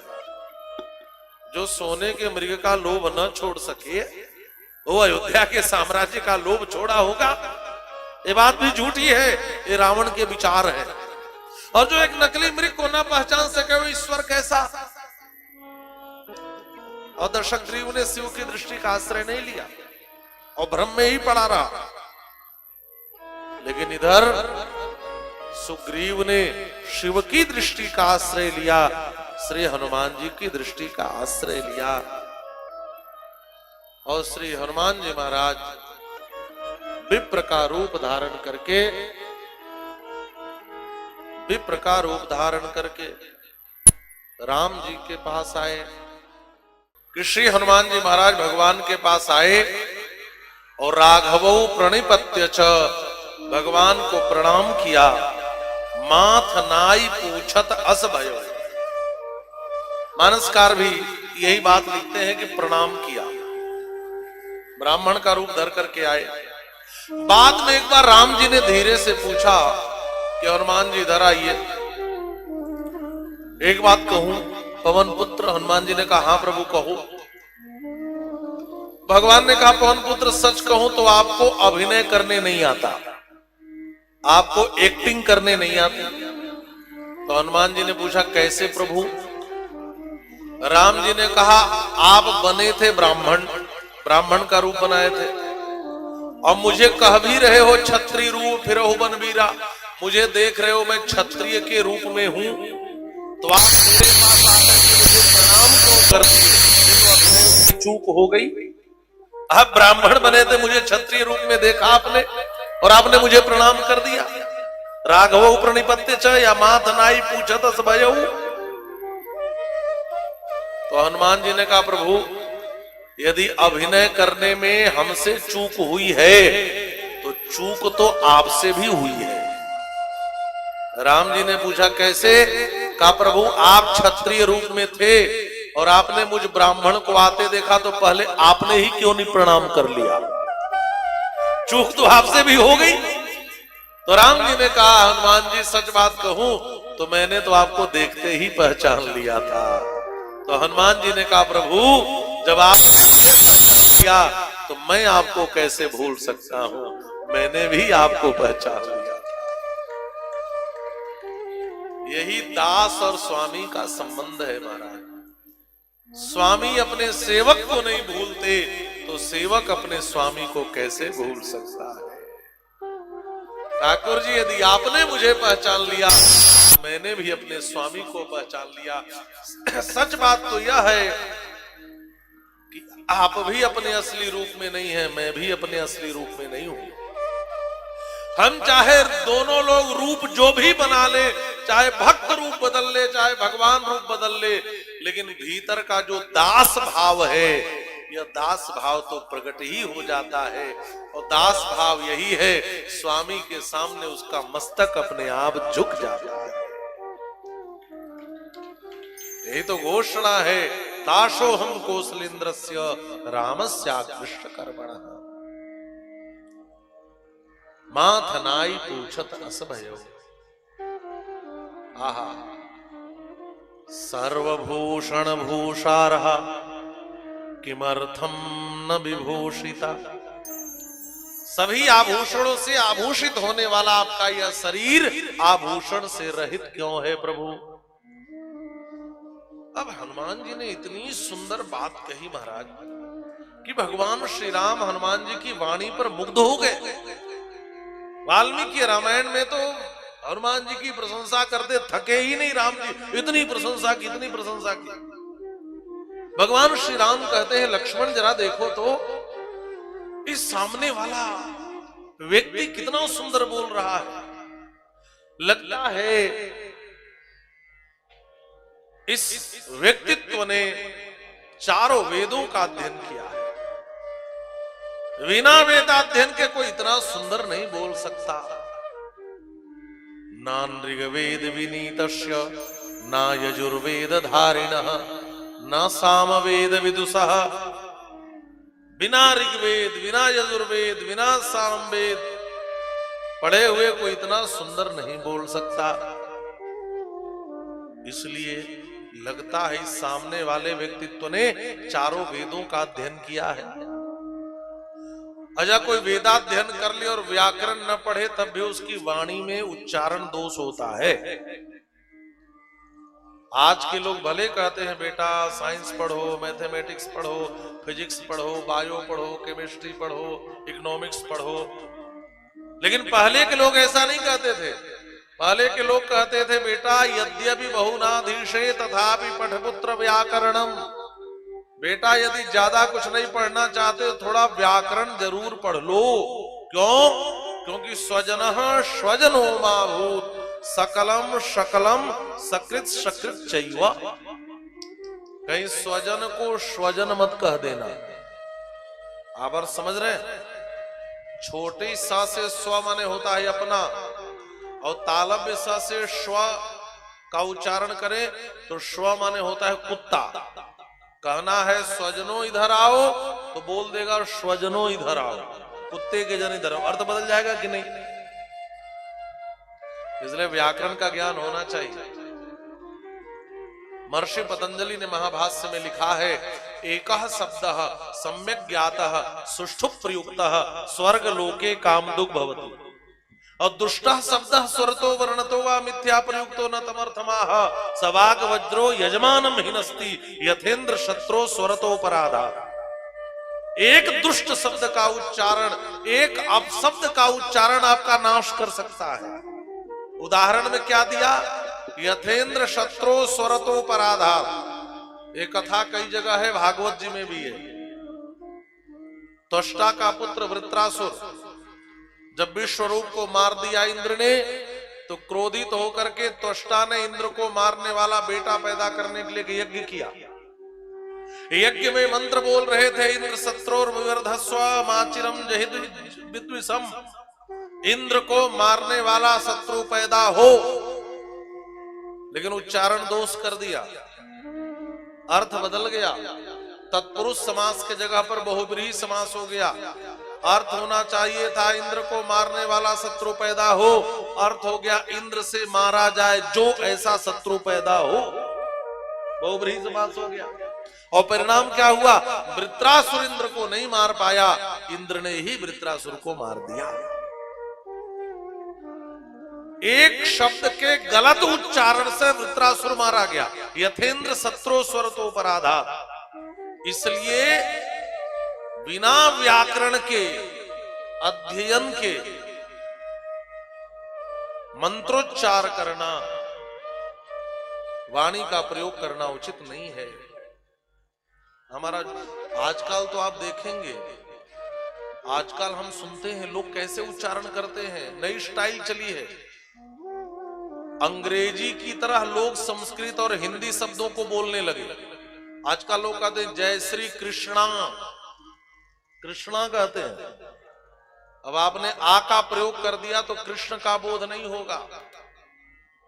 जो सोने के मृग का लोभ न छोड़ सके, वो अयोध्या के साम्राज्य का लोभ छोड़ा होगा? ये बात भी झूठी है, ये रावण के विचार है। और जो एक नकली मृग को न पहचान सके, वो ईश्वर कैसा? और दशग्रीव ने शिव की दृष्टि का आश्रय नहीं लिया और भ्रम में ही पड़ा रहा। लेकिन इधर सुग्रीव ने शिव की दृष्टि का आश्रय लिया, श्री हनुमान जी की दृष्टि का आश्रय लिया। और श्री हनुमान जी महाराज विप्र का रूप धारण करके, विप्र का रूप धारण करके राम जी के पास आए। कि श्री हनुमान जी महाराज भगवान के पास आए और राघवो प्रणिपत्य च, भगवान को प्रणाम किया। माथ नाई पूछत अस भयो। मानसकार भी यही बात लिखते हैं कि प्रणाम किया, ब्राह्मण का रूप धर करके आए। बाद में एक बार राम जी ने धीरे से पूछा कि हनुमान जी इधर आइए, एक बात कहूं पवन पुत्र? हनुमान जी ने कहा, हाँ प्रभु कहो। भगवान ने कहा, पवन पुत्र सच कहूं तो आपको अभिनय करने नहीं आता, आपको एक्टिंग करने नहीं आती। तो हनुमान जी ने पूछा, कैसे प्रभु? राम जी ने कहा, आप बने थे ब्राह्मण, ब्राह्मण का रूप बनाए थे, और मुझे कह भी रहे हो क्षत्रिय रूप फिरहु बनवीरा, मुझे देख रहे हो मैं क्षत्रिय के रूप में हूं, तो आप मेरे पास आकर के मुझे प्रणाम क्यों कर दिए? ये तो अभिनय चूक हो गई। आप ब्राह्मण बने थे, मुझे क्षत्रिय रूप में देखा आपने और आपने मुझे प्रणाम कर दिया। राघवो प्रणिपत्य च या माथ नाई पूछत अस भयउ। तो हनुमान जी ने कहा, प्रभु यदि अभिनय करने में हमसे चूक हुई है तो चूक तो आपसे भी हुई है। राम जी ने पूछा, कैसे? कहा, प्रभु आप क्षत्रिय रूप में थे और आपने मुझ ब्राह्मण को आते देखा तो पहले आपने ही क्यों नहीं प्रणाम कर लिया? चूक तो आपसे भी हो गई। तो राम जी ने कहा, हनुमान जी सच बात कहूं तो मैंने तो आपको देखते ही पहचान लिया था। तो हनुमान जी ने कहा, प्रभु जब आपने मुझे पहचान लिया तो मैं आपको कैसे भूल सकता हूं, मैंने भी आपको पहचान लिया। यही दास और स्वामी का संबंध है महाराज। स्वामी अपने सेवक को नहीं भूलते तो सेवक अपने स्वामी को कैसे भूल सकता है? ठाकुर जी यदि आपने मुझे पहचान लिया, मैंने भी अपने स्वामी को पहचान लिया। सच बात तो यह है कि आप भी अपने असली रूप में नहीं है, मैं भी अपने असली रूप में नहीं हूं। हम चाहे दोनों लोग रूप जो भी बना ले, चाहे भक्त रूप बदल ले, चाहे भगवान रूप बदल ले, लेकिन भीतर का जो दास भाव है, यह दास भाव तो प्रकट ही हो जाता है। और दास भाव यही है, स्वामी के सामने उसका मस्तक अपने आप झुक जाता है। यही तो घोषणा है, ताशो हम कौशलेन्द्रस्य रामस्याकृष्ट कर्मणः माथ नाई पूछत अस भयो। आहा, सर्वभूषण भूषारः किमर्थम न विभूषिता। सभी आभूषणों से आभूषित होने वाला आपका यह शरीर आभूषण से रहित क्यों है प्रभु? अब हनुमान जी ने इतनी सुंदर बात कही महाराज कि भगवान श्री राम हनुमान जी की वाणी पर मुग्ध हो गए। वाल्मीकि रामायण में तो हनुमान जी की प्रशंसा करते थके ही नहीं राम जी, इतनी प्रशंसा की, इतनी प्रशंसा की। भगवान श्री राम कहते हैं लक्ष्मण जरा देखो तो इस सामने वाला व्यक्ति कितना सुंदर बोल रहा है। लगता है इस व्यक्तित्व ने चारों वेदों का अध्ययन किया है। बिना वेदाध्ययन के कोई इतना सुंदर नहीं बोल सकता। नान ऋग्वेद विनीतस्य ना यजुर्वेद धारिणः ना सामवेद विदुषः। बिना ऋग्वेद, बिना यजुर्वेद, बिना सामवेद पढ़े हुए कोई इतना सुंदर नहीं बोल सकता। इसलिए लगता है इस सामने वाले व्यक्तित्व ने चारों वेदों का अध्ययन किया है। अजा कोई वेदाध्ययन कर ले और व्याकरण न पढ़े तब भी उसकी वाणी में उच्चारण दोष होता है। आज के लोग भले कहते हैं बेटा साइंस पढ़ो, मैथमेटिक्स पढ़ो, फिजिक्स पढ़ो, बायो पढ़ो, केमिस्ट्री पढ़ो, इकोनॉमिक्स पढ़ो, लेकिन पहले के लोग ऐसा नहीं कहते थे। पहले के लोग कहते थे बेटा यद्यपि बहुनाधीशे तथापि पठपुत्र व्याकरणम। बेटा यदि ज्यादा कुछ नहीं पढ़ना चाहते तो थोड़ा व्याकरण जरूर पढ़ लो। क्यों? क्योंकि स्वजनः स्वजनो माभूत सकलम शकलम सकृत सकृत चैव। कहीं स्वजन को स्वजन मत कह देना। आप और समझ रहे हैं? छोटी सा से स्व माने होता है अपना, और तालव्य सा से श्व का उच्चारण करें तो श्व माने होता है कुत्ता। कहना है स्वजनों इधर आओ तो बोल देगा स्वजनों इधर आओ, कुत्ते के जन इधर आओ। अर्थ बदल जाएगा कि नहीं? इसलिए व्याकरण का ज्ञान होना चाहिए। महर्षि पतंजलि ने महाभाष्य में लिखा है एकः शब्दः सम्यक् ज्ञातः सुष्ठु प्रयुक्तः स्वर्ग लोके कामदुग् भवति और दुष्टः शब्दः स्वरतो वर्णतो वा मिथ्या प्रयुक्तो न तमर्थमाह सवाग वज्रो यजमानम हिनस्ति यथेन्द्र शत्रो स्वरतोपराधात्। एक दुष्ट शब्द का उच्चारण, एक अपशब्द का उच्चारण आपका नाश कर सकता है। उदाहरण में क्या दिया? यथेन्द्र शत्रो स्वरतोपराधात्। एक कथा कई जगह है, भागवत जी में भी है। त्वष्टा का पुत्र वृत्रासुर जब विश्वरूप को मार दिया इंद्र ने, तो क्रोधित होकर के त्वष्टा ने इंद्र को मारने वाला बेटा पैदा करने के लिए यज्ञ किया। यज्ञ में मंत्र बोल रहे थे इंद्र शत्रोर विवर्धस्व माचिरम जहिद विद्विषम। इंद्र को मारने वाला शत्रु पैदा हो, लेकिन उच्चारण दोष कर दिया, अर्थ बदल गया। तत्पुरुष समास के जगह पर बहुब्रीहि समास हो गया। अर्थ होना चाहिए था इंद्र को मारने वाला शत्रु पैदा हो, अर्थ हो गया इंद्र से मारा जाए जो ऐसा शत्रु पैदा हो। बहुब्रीहि समास हो गया और परिणाम क्या हुआ? वृत्रासुर इंद्र को नहीं मार पाया, इंद्र ने ही वृत्रासुर को मार दिया। एक शब्द के गलत उच्चारण से वृत्रासुर मारा गया। यथेन्द्र शत्रो स्वरतोपराधात्। इसलिए बिना व्याकरण के अध्ययन के मंत्रोच्चार करना, वाणी का प्रयोग करना उचित नहीं है। हमारा आजकल तो आप देखेंगे, आजकल हम सुनते हैं लोग कैसे उच्चारण करते हैं। नई स्टाइल चली है। अंग्रेजी की तरह लोग संस्कृत और हिंदी शब्दों को बोलने लगे। आजकल लोग कहते हैं जय श्री कृष्णा, कृष्णा कहते हैं। अब आपने आ का प्रयोग कर दिया तो कृष्ण का बोध नहीं होगा।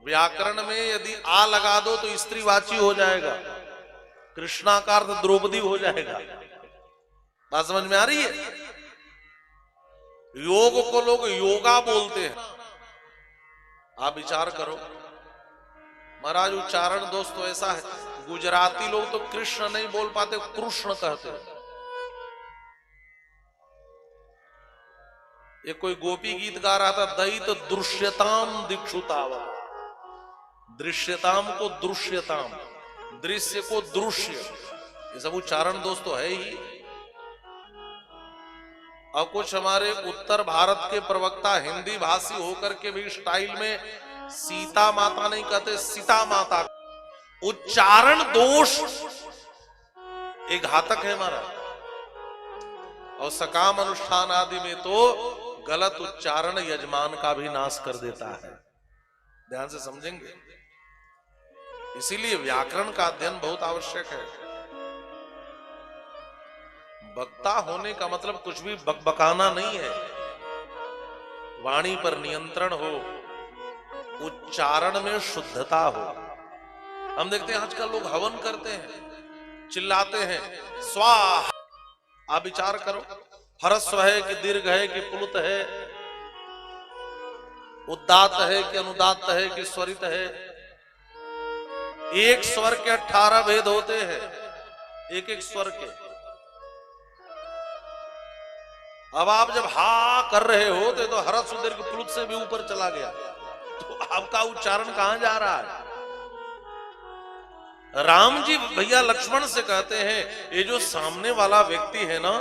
व्याकरण में यदि आ लगा दो तो स्त्रीवाची हो जाएगा, कृष्णा का अर्थ द्रौपदी हो जाएगा। बात समझ में आ रही है? योग को लोग योगा बोलते हैं। आप विचार करो महाराज, उच्चारण दोस्तों ऐसा है। गुजराती लोग तो कृष्ण नहीं बोल पाते, कृष्ण कहते हैं। ये कोई गोपी गीत गा रहा था, दयित दृश्यताम दीक्षुताव। दृश्यताम को दृश्यताम, दृश्य को दृश्य, ये सब उच्चारण दोस्त तो है ही। और कुछ हमारे उत्तर भारत के प्रवक्ता हिंदी भाषी होकर के भी स्टाइल में सीता माता नहीं कहते, सीता माता। उच्चारण दोष एक घातक है हमारा। और सकाम अनुष्ठान आदि में तो गलत उच्चारण यजमान का भी नाश कर देता है। ध्यान से समझेंगे। इसीलिए व्याकरण का अध्ययन बहुत आवश्यक है। वक्ता होने का मतलब कुछ भी बकबकाना नहीं है। वाणी पर नियंत्रण हो, उच्चारण में शुद्धता हो। हम देखते हैं आजकल लोग हवन करते हैं, चिल्लाते हैं स्वाहा। आप विचार करो, ह्रस्व है कि दीर्घ है कि प्लुत है, उदात्त है कि अनुदात्त है कि स्वरित है। एक स्वर के 18 भेद होते हैं, एक एक स्वर के। अब आप जब हा कर रहे होते तो ह्रस्व दीर्घ प्लुत से भी ऊपर चला गया, तो आपका उच्चारण कहां जा रहा है? राम जी भैया लक्ष्मण से कहते हैं, ये जो सामने वाला व्यक्ति है ना,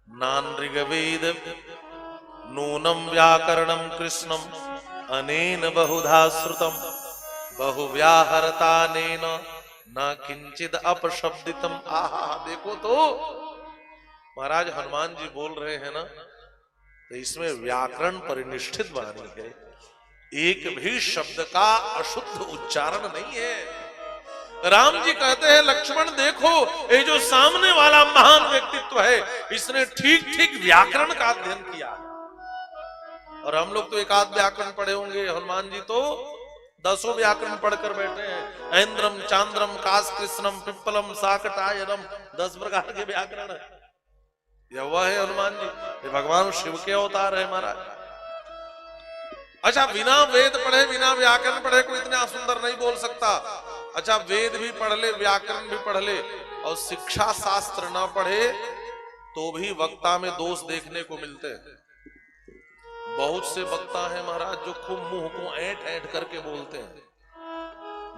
नान ऋग्वेद नूनम व्याकरणम कृष्णम अनेन बहुधा श्रुतम बहुव्याहरता नेन न किंचित अपशब्दितम। आहा, देखो तो महाराज हनुमान जी बोल रहे हैं ना, तो इसमें व्याकरण परिनिष्ठित वाणी है। एक भी शब्द का अशुद्ध उच्चारण नहीं है। राम जी कहते हैं लक्ष्मण देखो, ये जो सामने वाला महान व्यक्तित्व है, इसने ठीक ठीक व्याकरण का अध्ययन किया। और हम लोग तो एकाध व्याकरण पढ़े होंगे, हनुमान जी तो 10 व्याकरण पढ़कर बैठे हैं। ऐन्द्रम चांद्रम काश कृष्णम पिप्पलम साकटायनम, 10 प्रकार के व्याकरण है। यह वह है हनुमान जी, ये भगवान शिव के अवतार है महाराज। अच्छा, बिना वेद पढ़े बिना व्याकरण पढ़े कोई इतना सुंदर नहीं बोल सकता। अच्छा, वेद भी पढ़ ले, व्याकरण भी पढ़ ले और शिक्षा शास्त्र ना पढ़े तो भी वक्ता में दोष देखने को मिलते हैं। बहुत से वक्ता हैं महाराज जो खूब मुंह को ऐंठ ऐंठ करके बोलते हैं,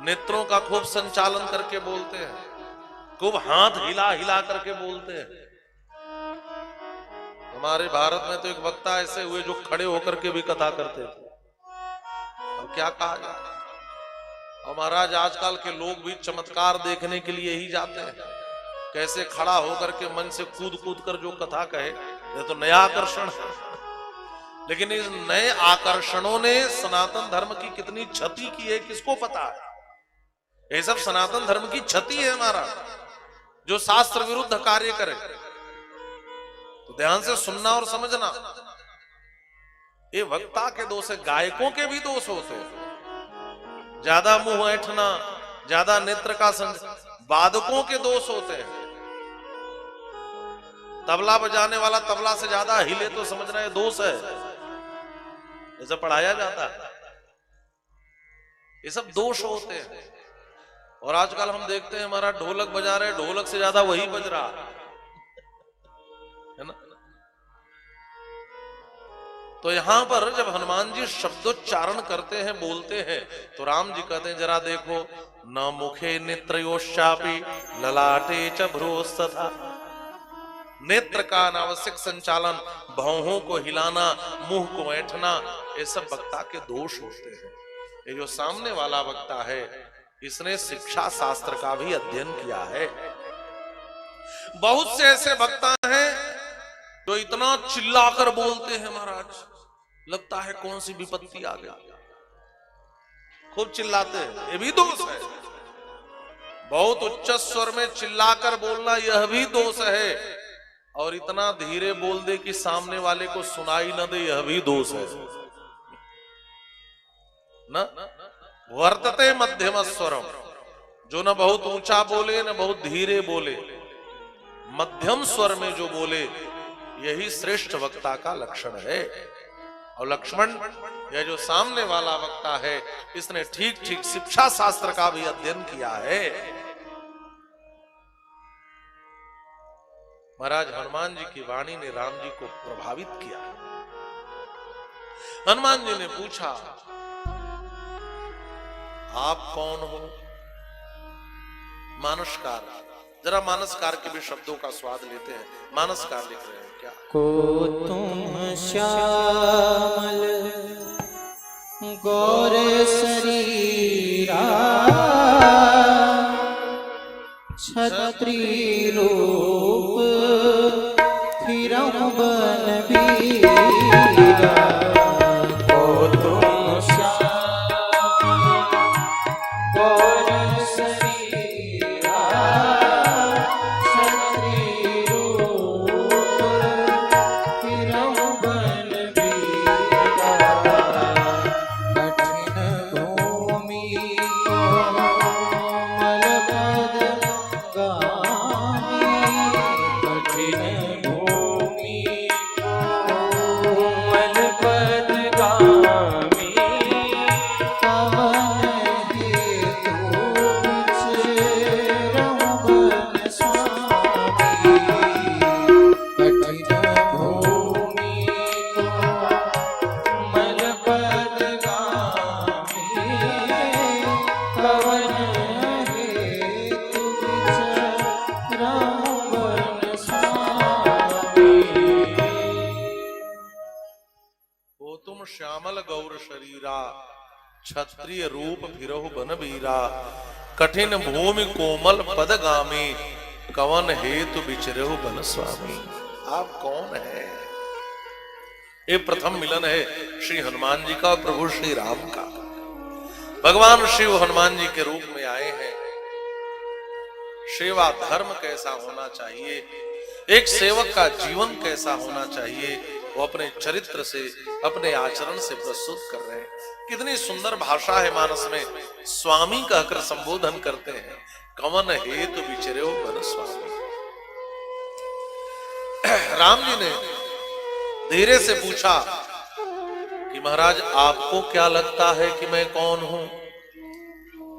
नेत्रों का खूब संचालन करके बोलते हैं, खूब हाथ हिला हिला करके बोलते हैं। हमारे भारत में तो एक वक्ता ऐसे हुए जो खड़े होकर के भी कथा करते थे। अब क्या कहा जाए। और महाराज आजकल के लोग भी चमत्कार देखने के लिए ही जाते हैं, कैसे खड़ा होकर के मन से कूद कूद कर जो कथा कहे, ये तो नया आकर्षण है। लेकिन इस नए आकर्षणों ने सनातन धर्म की कितनी क्षति की है किसको पता है। ये सब सनातन धर्म की क्षति है हमारा, जो शास्त्र विरुद्ध कार्य करे। तो ध्यान से सुनना और समझना। ये वक्ता के दोष है, गायकों के भी दोष होते हैं। ज्यादा मुंह ऐंठना, ज्यादा नेत्र का वादकों के दोष होते हैं। तबला बजाने वाला तबला से ज्यादा हिले तो समझना ये दोष है, ऐसा पढ़ाया जाता है। ये सब दोष होते हैं। और आजकल हम देखते हैं हमारा ढोलक बजा रहे, ढोलक से ज्यादा वही बज रहा है ना। तो यहां पर जब हनुमान जी शब्दोच्चारण करते हैं, बोलते हैं, तो राम जी कहते हैं जरा देखो, न मुखे नेत्रयोश्चापि ललाटे च भ्रूस्तथा। नेत्र का अनावश्यक संचालन, भौहों को हिलाना, मुंह को ऐंठना, ये सब वक्ता के दोष होते हैं। ये जो सामने वाला वक्ता है, इसने शिक्षा शास्त्र का भी अध्ययन किया है। बहुत से ऐसे वक्ता हैं जो इतना चिल्लाकर बोलते हैं महाराज, लगता है कौन सी विपत्ति आ गई, खूब चिल्लाते हैं। ये भी दोष है। बहुत उच्च स्वर में चिल्लाकर बोलना यह भी दोष है। और इतना धीरे बोल दे कि सामने वाले को सुनाई न दे, यह भी दोष है न। वर्तते मध्यम स्वरम, जो न बहुत ऊंचा बोले न बहुत धीरे बोले, मध्यम स्वर में जो बोले, यही श्रेष्ठ वक्ता का लक्षण है। और लक्ष्मण, यह जो सामने वाला वक्ता है, इसने ठीक ठीक शिक्षा शास्त्र का भी अध्ययन किया है। महाराज हनुमान जी की वाणी ने राम जी को प्रभावित किया। हनुमान जी ने पूछा, आप कौन हो? मानसकार। जरा मानसकार के भी शब्दों का स्वाद लेते हैं। मानसकार लिख रहे हैं क्या? को तुम श्यामल गौर शरीरा छत्री रूप फिरम बलबीरा। को तुम श्यामल गौर शरीरा छत्री रूप फिरम बलबीरा। कठिन भूमि कोमल पद गामी। कठिन भूमि कोमल पद गामी। पवन हेतु विचरहु बन स्वामी। कठिन भूमि कोमल पद गामी। पवन हेतु विचरहु बन स्वामी। वो तुम श्यामल गौर शरीरा क्षत्रिय रूप फिरहु बनबीरा। कठिन भूमि कोमल पदगामी कवन हेतु बिचरहु बन स्वामी। आप कौन है? ये प्रथम मिलन है श्री हनुमान जी का और प्रभु श्री राम का। भगवान शिव हनुमान जी के रूप में आए हैं। सेवा धर्म कैसा होना चाहिए, एक सेवक का जीवन कैसा होना चाहिए, वो अपने चरित्र से, अपने आचरण से प्रस्तुत कर रहे हैं। कितनी सुंदर भाषा है। मानस में स्वामी कहकर संबोधन करते हैं। कवन हेतु बिचरहु बन स्वामी। राम जी ने धीरे से पूछा कि महाराज आपको क्या लगता है कि मैं कौन हूं?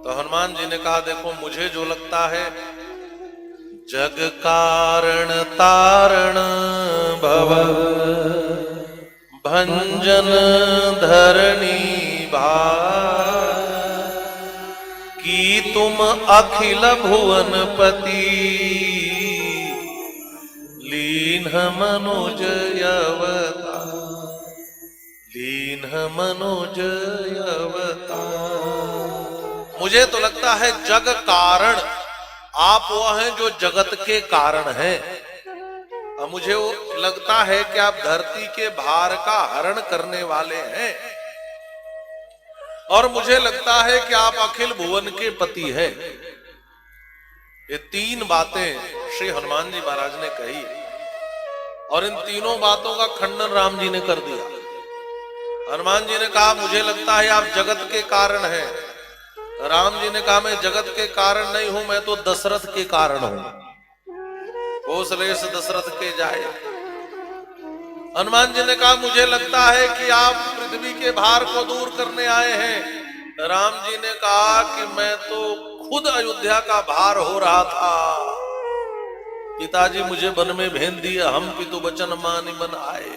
तो हनुमान जी ने कहा देखो मुझे जो लगता है, जग कारण तारण भव भंजन धरणी भार। की तुम अखिल भुवन पति लीन मनुज अवतार। लीन मनुज अवतार। मुझे तो लगता है जग कारण आप वो हैं जो जगत के कारण हैं। अब मुझे वो लगता है कि आप धरती के भार का हरण करने वाले हैं। और मुझे लगता है कि आप अखिल भुवन के पति हैं। ये तीन बातें श्री हनुमान जी महाराज ने कही और इन तीनों बातों का खंडन राम जी ने कर दिया। हनुमान जी ने कहा मुझे लगता है आप जगत के कारण हैं। राम जी ने कहा मैं जगत के कारण नहीं हूं, मैं तो दशरथ के कारण हूं। कौशलेश दशरथ के जाए। हनुमान जी ने कहा मुझे लगता है कि आप पृथ्वी के भार को दूर करने आए हैं। राम जी ने कहा कि मैं तो खुद अयोध्या का भार हो रहा था। पिताजी मुझे वन में भेज दिया, हम पितु वचन मानि मन आए।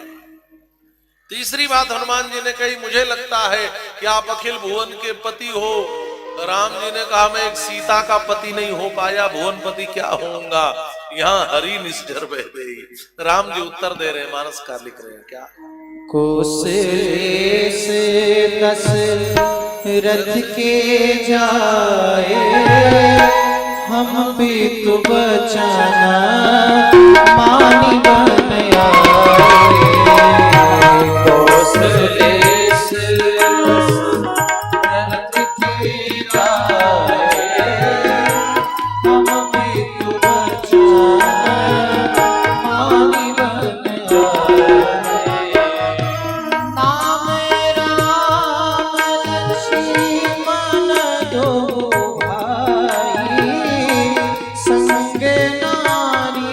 तीसरी बात हनुमान जी ने कही मुझे लगता है कि आप अखिल भुवन के पति हो। राम जी ने कहा मैं एक सीता का पति नहीं हो पाया, भुवनपति क्या होऊंगा। यहाँ हरि निश्चर बह गई। राम जी उत्तर दे रहे हैं, मानसकार लिख रहे हैं क्या? कौशलेश दशरथ के जाए हम भी तो बचाना मानी बन आए। कौशलेश दशरथ के जाए हम भी तो बचाना मानी बन आए। नाम राम लक्ष्मण दो भाई संग नारी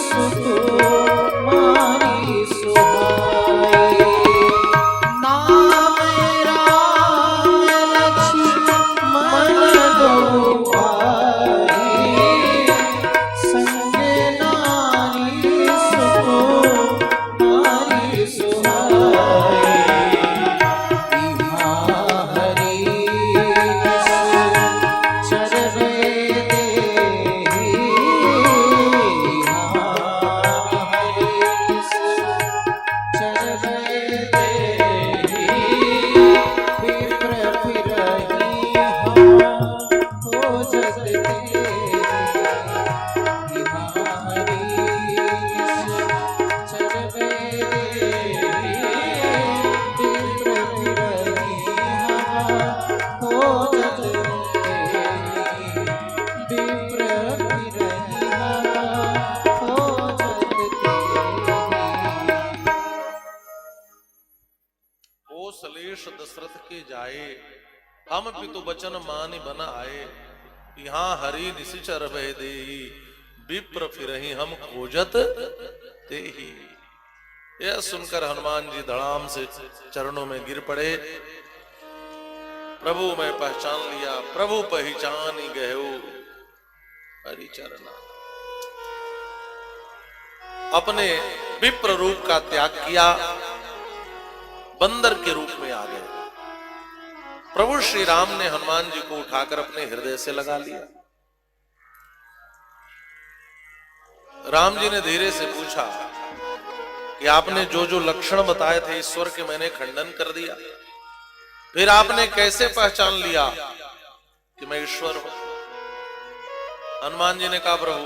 सुत फिरहि हम खोजत तेहि। ओ सलेश दशरथ के जाए, हम पितु बचन मानि बन आए। यहाँ हरि निशिचर भय देहि, विप्र फिरहि हम खोजत तेहि। यह सुनकर हनुमान जी धड़ाम से चरणों में गिर पड़े। प्रभु मैं पहचान लिया, प्रभु पहचान ही गए हरि चरना। अपने विप्र रूप का त्याग किया, बंदर के रूप में आ गए। प्रभु श्री राम ने हनुमान जी को उठाकर अपने हृदय से लगा लिया। राम जी ने धीरे से पूछा कि आपने जो जो लक्षण बताए थे ईश्वर के, मैंने खंडन कर दिया, फिर आपने कैसे पहचान लिया कि मैं ईश्वर हूं? हनुमान जी ने कहा, प्रभु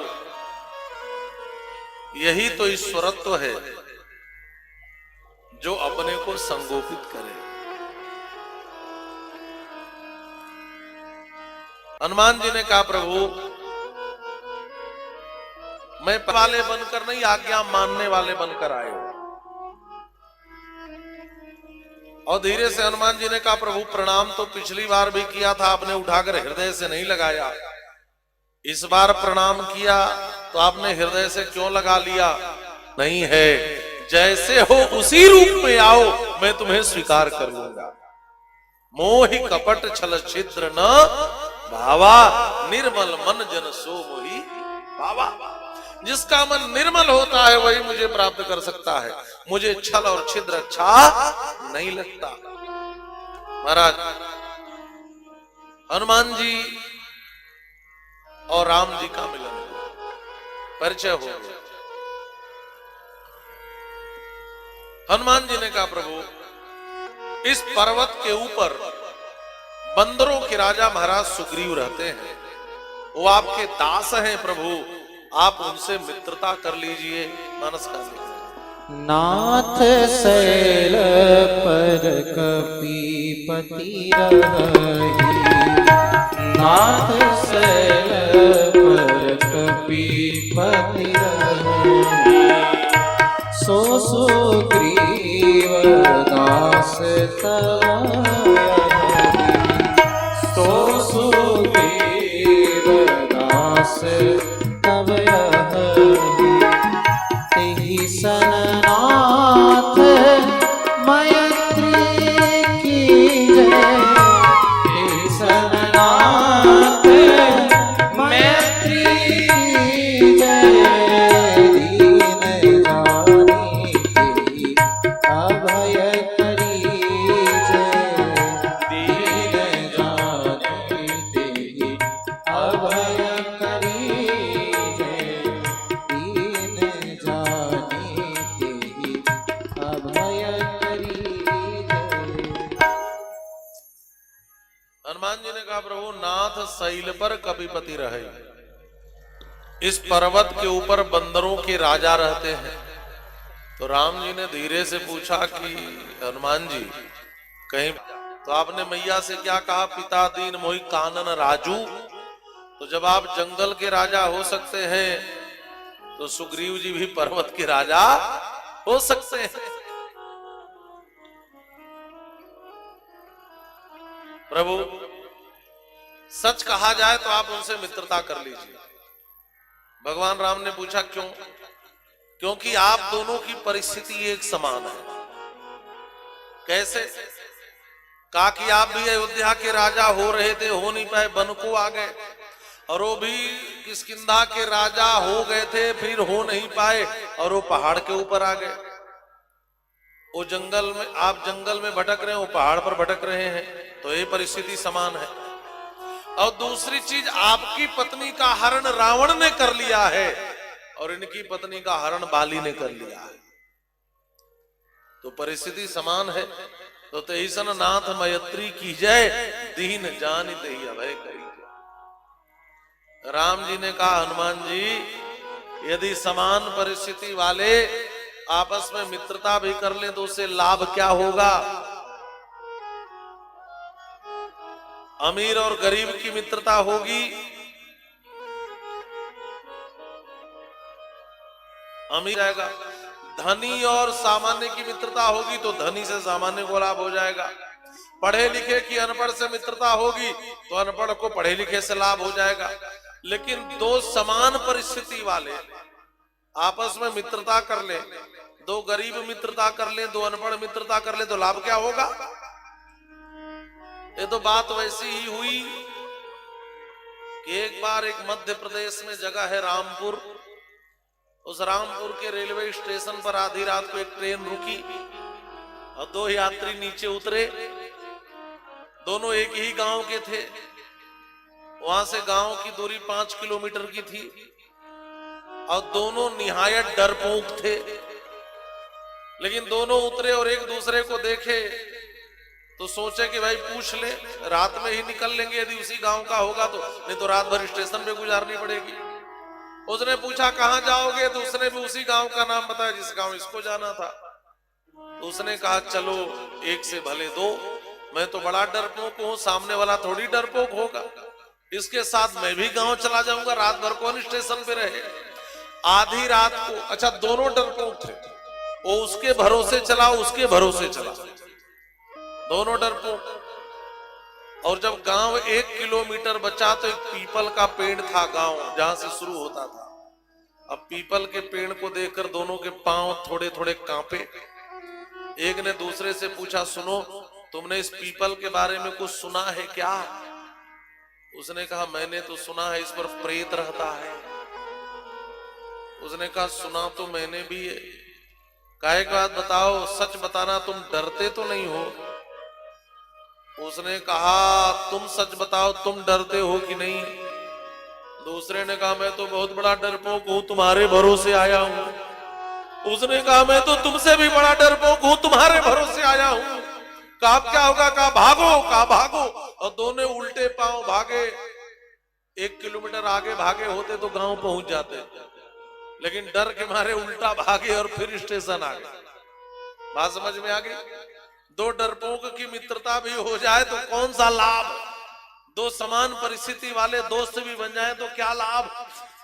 यही तो ईश्वरत्व है, जो अपने को संगोपित करे। हनुमान जी ने कहा, प्रभु मैं वाले बनकर नहीं, आज्ञा मानने वाले बनकर आए हो। और धीरे से हनुमान जी ने कहा, प्रभु प्रणाम तो पिछली बार भी किया था, आपने उठाकर हृदय से नहीं लगाया। इस बार प्रणाम किया तो आपने हृदय से क्यों लगा लिया? नहीं है, जैसे हो उसी रूप में आओ, मैं तुम्हें स्वीकार कर लूंगा। मोहि कपट छल छिद्र न भावा, निर्मल मन जन सो मोहि भावा। जिसका मन निर्मल होता है वही मुझे प्राप्त कर सकता है, मुझे छल और छिद्र अच्छा नहीं लगता। महाराज हनुमान जी और राम जी का मिलन हुआ, परिचय हो गया। हनुमान जी ने कहा, प्रभु इस पर्वत के ऊपर बंदरों के राजा महाराज सुग्रीव रहते हैं, वो आपके दास हैं प्रभु, आप उनसे मित्रता कर लीजिए। मानस का नाथ शैल पर कपीपति रही, नाथ शैल पर कपीपति रही। सो सुग्रीव दास तव यही, सो सुग्रीव दास तव यही। तेहि सननाथ मैत्री कीजय, तेहि सननाथ मैत्री कीजय। दीन जानी तेहि अभय करीजय, दीन जानी तेहि अभय करीजय, दीन जानी तेहि अभय करीजय। हनुमान जी ने कहा, प्रभु नाथ शैल पर कपीपति रहे, इस पर्वत के ऊपर बंदरों के राजा रहते हैं। तो राम जी ने धीरे से पूछा कि हनुमान जी कहीं, तो आपने मैया से क्या कहा, पिता दीन मोहि कानन राजू। तो जब आप जंगल के राजा हो सकते हैं तो सुग्रीव जी भी पर्वत के राजा हो सकते हैं। प्रभु सच कहा जाए तो आप उनसे मित्रता कर लीजिए। भगवान राम ने पूछा क्यों? क्योंकि आप दोनों की परिस्थिति एक समान है। कैसे? कहा कि आप भी अयोध्या के राजा हो रहे थे, हो नहीं पाए, वन को आ गए, और वो भी किष्किंधा के राजा हो गए थे, फिर हो नहीं पाए और वो पहाड़ के ऊपर आ गए। वो जंगल में, आप जंगल में भटक रहे हैं, वो पहाड़ पर भटक रहे हैं, तो ये परिस्थिति समान है। और दूसरी चीज, आपकी पत्नी का हरण रावण ने कर लिया है और इनकी पत्नी का हरण बाली ने कर लिया है, तो परिस्थिति समान है। तो तेईसन नाथ मैत्री की जय, दीन जानि तेहि अभय करी। राम जी ने कहा, हनुमान जी यदि समान परिस्थिति वाले आपस में मित्रता भी कर ले तो उससे लाभ क्या होगा? अमीर और गरीब की मित्रता होगी अमीर जाएगा। धनी और सामान्य की मित्रता होगी तो धनी से सामान्य को लाभ हो जाएगा। पढ़े लिखे की अनपढ़ से मित्रता होगी तो अनपढ़ को पढ़े लिखे से लाभ हो जाएगा। लेकिन दो समान परिस्थिति वाले आपस में मित्रता कर ले, दो गरीब मित्रता कर ले, दो अनपढ़ मित्रता कर ले, तो लाभ क्या होगा? ये तो बात वैसी ही हुई कि एक बार एक मध्य प्रदेश में जगह है रामपुर, उस रामपुर के रेलवे स्टेशन पर आधी रात को एक ट्रेन रुकी और दो यात्री नीचे उतरे। दोनों एक ही गांव के थे। वहां से गांव की दूरी 5 किलोमीटर की थी और दोनों निहायत डरपोक थे। लेकिन दोनों उतरे और एक दूसरे को देखे तो सोचे कि भाई पूछ ले, रात में ही निकल लेंगे यदि उसी गांव का होगा तो, नहीं तो रात भर स्टेशन पे गुजारनी पड़ेगी। उसने पूछा कहां जाओगे, तो उसने भी उसी गांव का नाम बताया जिस गांव इसको जाना था। तो उसने कहा चलो एक से भले दो, मैं तो बड़ा डरपोक हूं, सामने वाला थोड़ी डरपोक होगा, इसके साथ मैं भी गांव चला जाऊंगा, रात भर कौन स्टेशन पे रहे। आधी रात को, अच्छा दोनों डरपोक थे, वो उसके भरोसे चला, उसके भरोसे चला, दोनों डरपोक। और जब गांव 1 किलोमीटर बचा तो एक पीपल का पेड़ था गांव जहां से शुरू होता था। अब पीपल के पेड़ को देखकर दोनों के पांव थोड़े थोड़े कांपे। एक ने दूसरे से पूछा सुनो तुमने इस पीपल के बारे में कुछ सुना है क्या? उसने कहा मैंने तो सुना है इस पर प्रेत रहता है। उसने कहा सुना तो मैंने भी है। काहे की बात बताओ, सच बताना, तुम डरते तो नहीं हो? उसने कहा तुम सच बताओ तुम डरते हो कि नहीं? दूसरे ने कहा मैं तो बहुत बड़ा डरपोक हूं, तुम्हारे भरोसे आया हूं। उसने कहा मैं तो तुमसे भी बड़ा डरपोक हूं, तुम्हारे भरोसे आया हूं। कहा क्या होगा? कहा भागो, कहा भागो। और दोनों उल्टे पांव भागे। 1 किलोमीटर आगे भागे होते तो गांव पहुंच जाते, लेकिन डर के मारे उल्टा भागे और फिर स्टेशन आ गए। बात समझ में आ गई? दो डरपोक की मित्रता भी हो जाए तो कौन सा लाभ, दो समान परिस्थिति वाले दोस्त भी बन जाए तो क्या लाभ।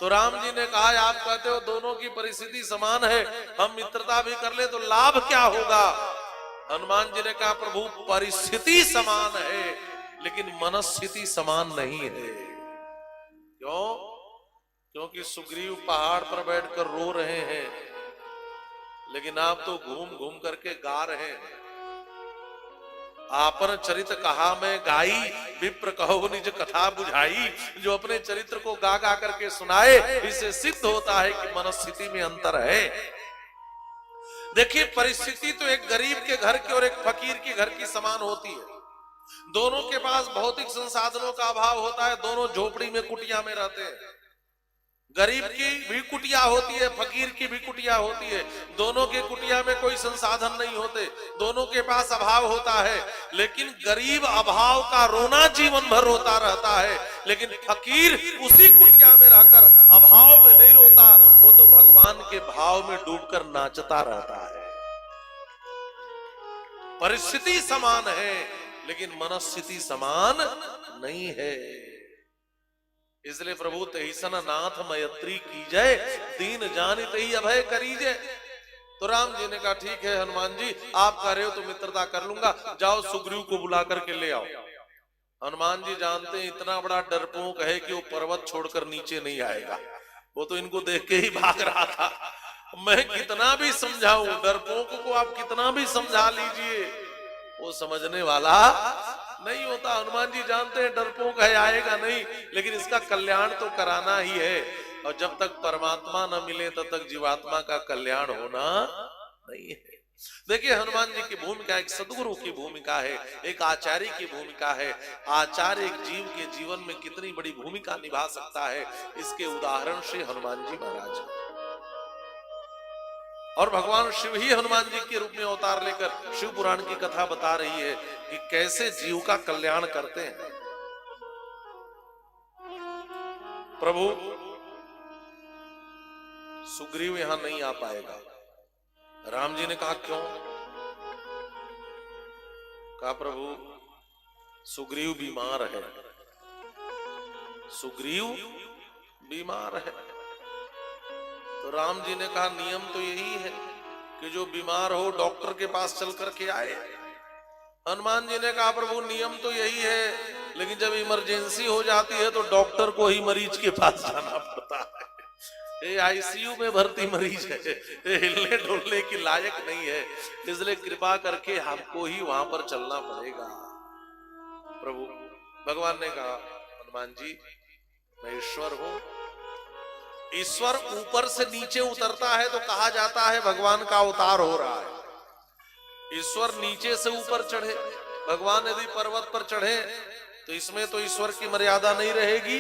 तो राम जी ने कहा आप कहते हो दोनों की परिस्थिति समान है, हम मित्रता भी कर ले तो लाभ क्या होगा? हनुमान जी ने कहा प्रभु परिस्थिति समान है लेकिन मनस्थिति समान नहीं है। क्यों? क्योंकि सुग्रीव पहाड़ पर बैठकर रो रहे हैं, लेकिन आप तो घूम घूम करके गा रहे हैं। आपन चरित्र कहा मैं गाई, विप्र कहो निज कथा बुझाई। जो अपने चरित्र को गा गा करके सुनाए, इससे सिद्ध होता है कि मनस्थिति में अंतर है। देखिए परिस्थिति तो एक गरीब के घर की और एक फकीर के घर की समान होती है। दोनों के पास भौतिक संसाधनों का अभाव होता है, दोनों झोपड़ी में कुटिया में रहते हैं। गरीब की भी कुटिया होती है, फकीर की भी कुटिया होती है। दोनों के कुटिया में कोई संसाधन नहीं होते, दोनों के पास अभाव होता है। लेकिन गरीब अभाव का रोना जीवन भर रोता रहता है, लेकिन फकीर उसी कुटिया में रहकर अभाव में नहीं रोता, वो तो भगवान के भाव में डूबकर नाचता रहता है। परिस्थिति समान है लेकिन मनस्थिति समान नहीं है। इसलिए प्रभु तहिसन नाथ मैत्री कीजय, दीन जानित ही अभय करीजय। तो राम जी ने कहा ठीक है हनुमान जी आप कह रहे हो तो मित्रता कर लूंगा, जाओ सुग्रीव को बुला करके ले आओ। हनुमान जी जानते हैं इतना बड़ा डरपोक है कि वो पर्वत छोड़कर नीचे नहीं आएगा, वो तो इनको देख के ही भाग रहा था। मैं कितना भी समझाऊं, डरपोक को आप कितना भी समझा लीजिए, वो समझने वाला नहीं होता। हनुमान जी जानते हैं डरपोक है, आएगा नहीं, लेकिन इसका कल्याण तो कराना ही है। और जब तक परमात्मा न मिले तब तक जीवात्मा का कल्याण होना नहीं है। देखिए हनुमान जी की भूमिका एक सदगुरु की भूमिका है, एक आचार्य की भूमिका है। आचार्य एक जीव के जीवन में कितनी बड़ी भूमिका निभा सकता है, इसके उदाहरण श्री हनुमान जी महाराज। और भगवान शिव ही हनुमान जी के रूप में अवतार लेकर शिव पुराण की कथा बता रही है कि कैसे जीव का कल्याण करते हैं। प्रभु सुग्रीव यहां नहीं आ पाएगा। राम जी ने कहा क्यों? कहा प्रभु सुग्रीव बीमार है, सुग्रीव बीमार है। तो तो राम जी ने कहा नियम तो यही है कि जो बीमार हो डॉक्टर के पास चल करके आए। हनुमान जी ने कहा प्रभु नियम तो यही है, लेकिन जब इमरजेंसी हो जाती है तो डॉक्टर को ही मरीज के पास जाना पड़ता है। ये आईसीयू में भर्ती मरीज है, ये हिलने डुलने की लायक नहीं है, इसलिए कृपा करके हमको ही वहां पर चलना पड़ेगा। प्रभु भगवान ने कहा हनुमान जी मैं ईश्वर हूं। ईश्वर ऊपर से नीचे उतरता है तो कहा जाता है भगवान का अवतार हो रहा है। ईश्वर नीचे से ऊपर चढ़े, भगवान यदि पर्वत पर चढ़े तो इसमें तो ईश्वर की मर्यादा नहीं रहेगी।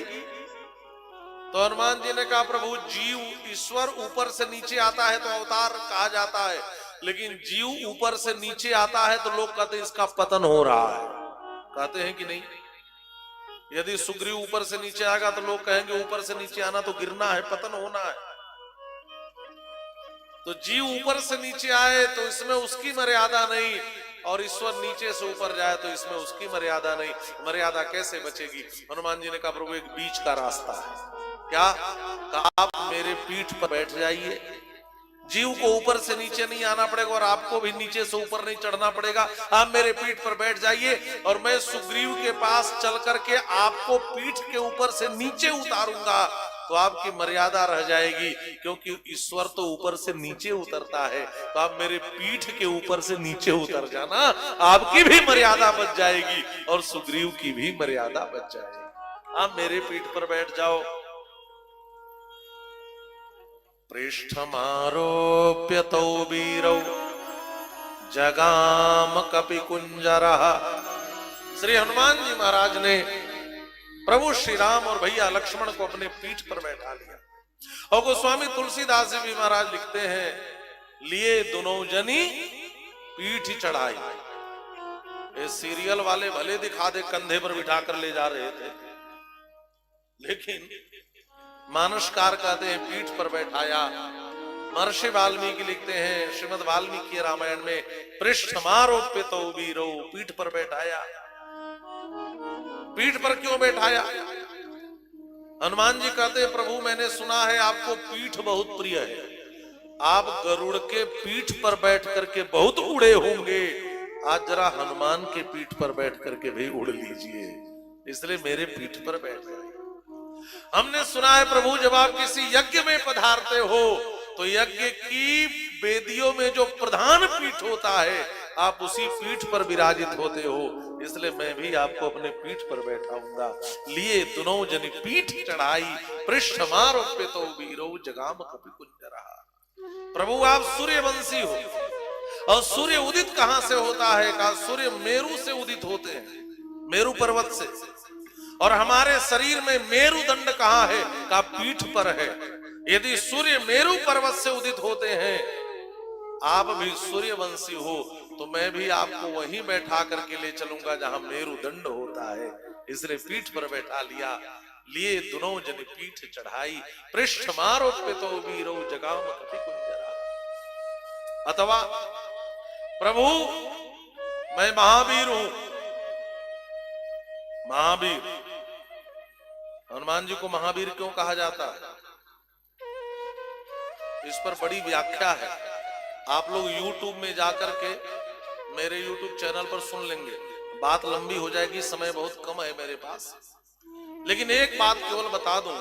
तो हनुमान जी ने कहा प्रभु जीव ईश्वर ऊपर से नीचे आता है तो अवतार कहा जाता है, लेकिन जीव ऊपर से नीचे आता है तो लोग कहते हैं इसका पतन हो रहा है। कहते हैं कि नहीं? यदि सुग्रीव ऊपर से नीचे आएगा तो लोग कहेंगे ऊपर से नीचे आना तो गिरना है, पतन होना है। तो जीव ऊपर से नीचे आए तो इसमें उसकी मर्यादा नहीं, और ईश्वर नीचे से ऊपर जाए तो इसमें उसकी मर्यादा नहीं। मर्यादा कैसे बचेगी? हनुमान जी ने कहा प्रभु एक बीच का रास्ता है। क्या? कहा आप मेरे पीठ पर बैठ जाइए, जीव को ऊपर से नीचे नहीं आना पड़ेगा और आपको भी नीचे से ऊपर नहीं चढ़ना पड़ेगा। आप मेरे पीठ पर बैठ जाइए और मैं सुग्रीव के पास चल करके आपको पीठ के ऊपर से नीचे उतारूंगा तो आपकी मर्यादा रह जाएगी, क्योंकि ईश्वर तो ऊपर से नीचे उतरता है। तो आप मेरे पीठ के ऊपर से नीचे उतर जाना, आपकी भी मर्यादा बच जाएगी और सुग्रीव की भी मर्यादा बच जाएगी। आप मेरे पीठ पर बैठ जाओ। पृष्ठमारोप्य तौ वीरौ जगाम कपिकुंजरः। श्री हनुमान जी महाराज ने प्रभु श्री राम और भैया लक्ष्मण को अपने पीठ पर बैठा लिया। और गोस्वामी तुलसीदास जी भी महाराज लिखते हैं लिए दोनों जनी पीठ चढ़ाई। ये सीरियल वाले भले दिखा दे कंधे पर बिठा कर ले जा रहे थे, लेकिन मानसकार कहते हैं पीठ पर बैठाया। महर्षि वाल्मीकि लिखते हैं श्रीमद् वाल्मीकि रामायण में पृष्ठमारोप्यतो वीरो, पीठ पर बैठाया। पीठ पर क्यों बैठाया? हनुमान जी कहते हैं प्रभु मैंने सुना है आपको पीठ बहुत प्रिय है, आप गरुड़ के पीठ पर बैठ करके बहुत उड़े होंगे, आज जरा हनुमान के पीठ पर बैठ करके भी उड़ लीजिए, इसलिए मेरे पीठ पर बैठ गए। हमने सुना है प्रभु जब आप किसी यज्ञ में पधारते हो तो यज्ञ की वेदियों में जो प्रधान पीठ होता है आप उसी पीठ पर विराजित होते हो, इसलिए मैं भी आपको अपने पीठ पर बैठाऊंगा। लिए दोनों जनी पीठ चढ़ाई, पृष्ठमारोप्यतो वीरो जगाम कपिकुंजरः। प्रभु आप सूर्यवंशी हो, और सूर्य उदित कहां से होता है? कहा सूर्य मेरु से उदित होते हैं, मेरु पर्वत से। और हमारे शरीर में मेरुदंड कहां है? का पीठ पर है। यदि सूर्य मेरु पर्वत से उदित होते हैं, आप भी सूर्यवंशी हो, तो मैं भी आपको वहीं बैठा करके ले चलूंगा जहां मेरुदंड होता है, इसलिए पीठ पर बैठा लिया। लिए दोनों जन पीठ चढ़ाई, पृष्ठमारोप्यतो वीरो जगाम कपिकुंजरः। अथवा प्रभु मैं महावीर हूं। महावीर, हनुमान जी को महावीर क्यों कहा जाता है? इस पर बड़ी व्याख्या है, आप लोग YouTube में जाकर के मेरे YouTube चैनल पर सुन लेंगे। बात लंबी हो जाएगी, समय बहुत कम है मेरे पास, लेकिन एक बात केवल बता दूं,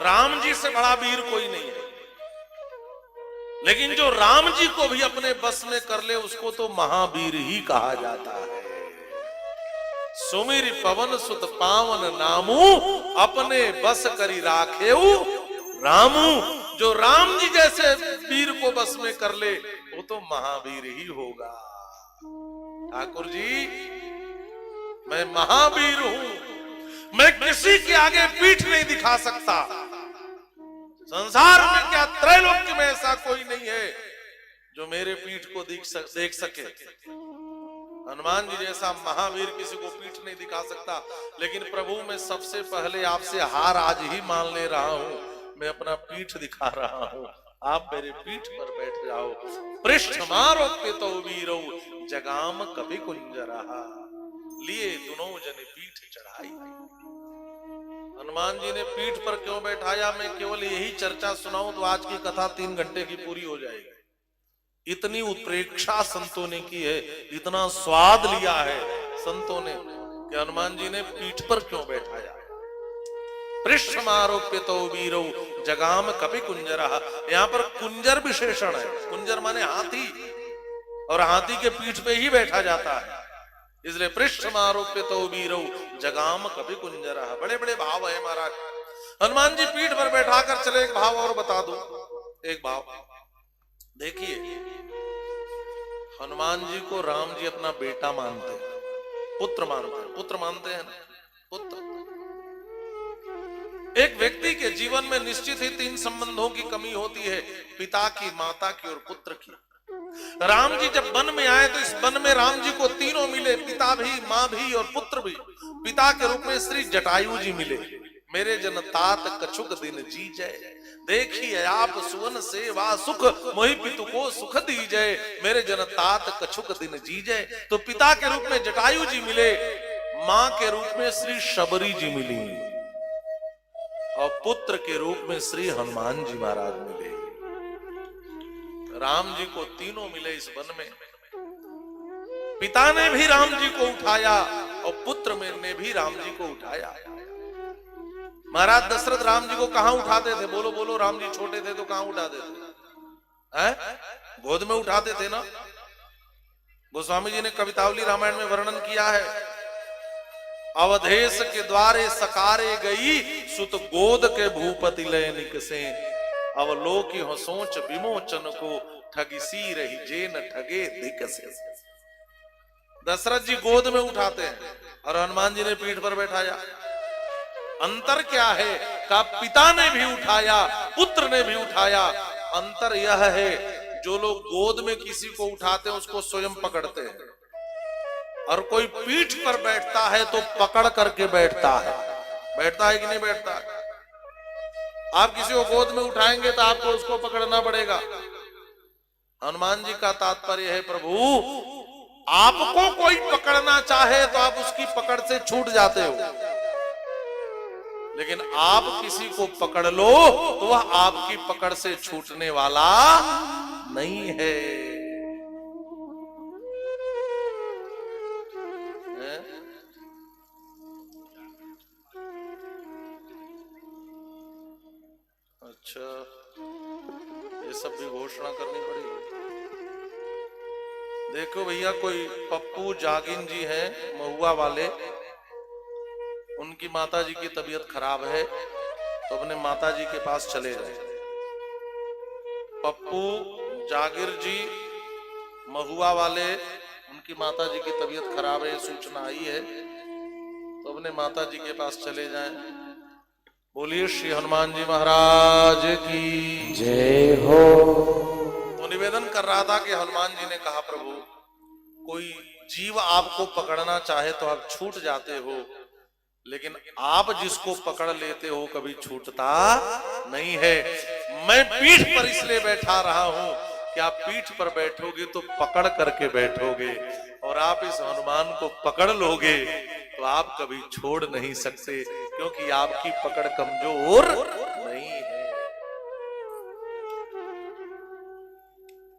राम जी से बड़ा वीर कोई नहीं है, लेकिन जो राम जी को भी अपने बस में कर ले उसको तो महावीर ही कहा जाता है। सुमिर पवन सुत पावन नामू, अपने बस करी राखेऊ रामू। जो राम जी जैसे वीर को बस में कर ले वो तो महावीर ही होगा। ठाकुर जी मैं महावीर हूं, मैं किसी के आगे पीठ नहीं दिखा सकता। संसार में क्या त्रैलोक्य में ऐसा कोई नहीं है जो मेरे पीठ को देख सके। हनुमान जी जैसा महावीर किसी को पीठ नहीं दिखा सकता। लेकिन प्रभु मैं सबसे पहले आपसे हार आज ही मान ले रहा हूं, मैं अपना पीठ दिखा रहा हूं, आप मेरे पीठ पर बैठ जाओ। पृष्ठमारोप्यतो वीरो जगाम कपिकुंजरः। लिए दोनों जने पीठ चढ़ाई। हनुमान जी ने पीठ पर क्यों बैठाया, मैं केवल यही चर्चा सुनाऊं तो आज की कथा 3 घंटे की पूरी हो जाएगी। इतनी उत्प्रेक्षा संतों ने की है, इतना स्वाद लिया है संतों ने कि हनुमान जी ने पीठ पर क्यों बैठाया। पृष्ठमारोप्य तो वीरो जगाम कपि कुंजरा, यहां पर कुंजर विशेषण है। कुंजर माने हाथी, और हाथी के पीठ पे ही बैठा जाता है, इसलिए पृष्ठमारोप्य तो वीरो जगाम कपि कुंजरा। बड़े बड़े भाव है महाराज। हनुमान जी पीठ पर बैठा कर चले। एक भाव और बता दूं, एक भाव देखिए, हनुमान जी को राम जी अपना बेटा मानते हैं, पुत्र मानते हैं, पुत्र मानते हैं ना, पुत्र। एक व्यक्ति के जीवन में निश्चित ही 3 संबंधों की कमी होती है, पिता की, माता की और पुत्र की। राम जी जब वन में आए तो इस वन में राम जी को तीनों मिले, पिता भी, मां भी और पुत्र भी। पिता के रूप में श्री जटायु जी मिले। मेरे जन तात कछुक दिन जी जय, देखिए आप सुवन सेवा सुख, मोहि पितु को सुख दी जय। मेरे जन तात कछुक दिन जी जय। तो पिता के रूप में जटायु जी मिले, मां के रूप में श्री शबरी जी मिली, और पुत्र के रूप में श्री हनुमान जी महाराज मिले। राम जी को तीनों मिले इस वन में। पिता ने भी राम जी को उठाया और पुत्र में ने भी राम जी को उठाया। महाराज दशरथ राम जी को कहां उठाते थे? बोलो बोलो। राम जी छोटे थे तो कहां उठाते थे? गोद में उठाते थे ना। गोस्वामी जी ने कवितावली रामायण में वर्णन किया है, अवधेश के द्वारे सकारे गई, सुत गोद के भूपति लय निकसे। अवलोकी हो सोच विमोचन को, ठगिसी रही जे न ठगे दिकसे। दशरथ जी गोद में उठाते हैं और हनुमान जी ने पीठ पर बैठाया। अंतर क्या है? का पिता ने भी उठाया, पुत्र ने भी उठाया। अंतर यह है, जो लोग गोद में किसी को उठाते हैं उसको स्वयं पकड़ते हैं, और कोई पीठ पर बैठता है तो पकड़ करके बैठता है। बैठता है कि नहीं बैठता है? आप किसी को गोद में उठाएंगे तो आपको उसको पकड़ना पड़ेगा। हनुमान जी का तात्पर्य है, प्रभु आपको कोई पकड़ना चाहे तो आप उसकी पकड़ से छूट जाते हो, लेकिन आप किसी को पकड़ लो तो वह आपकी पकड़ से छूटने वाला नहीं है। अच्छा, ये सब भी घोषणा करनी पड़ेगी। देखो भैया, कोई पप्पू जागिन जी हैं महुआ वाले, उनकी माता जी की तबीयत खराब है तो अपने माता जी के पास चले गए। पप्पू जागिर जी महुआ वाले, उनकी माता जी की तबीयत खराब है, सूचना आई है, तो अपने माता जी के पास चले जाएं। बोलिए श्री हनुमान जी महाराज की जय हो। तो निवेदन कर रहा था कि हनुमान जी ने कहा, प्रभु कोई जीव आपको पकड़ना चाहे तो आप छूट जाते हो, लेकिन आप जिसको पकड़ लेते हो कभी छूटता नहीं है। मैं पीठ पर इसलिए बैठा रहा हूं कि आप पीठ पर बैठोगे तो पकड़ करके बैठोगे, और आप इस हनुमान को पकड़ लोगे तो आप कभी छोड़ नहीं सकते, क्योंकि आपकी पकड़ कमजोर नहीं है।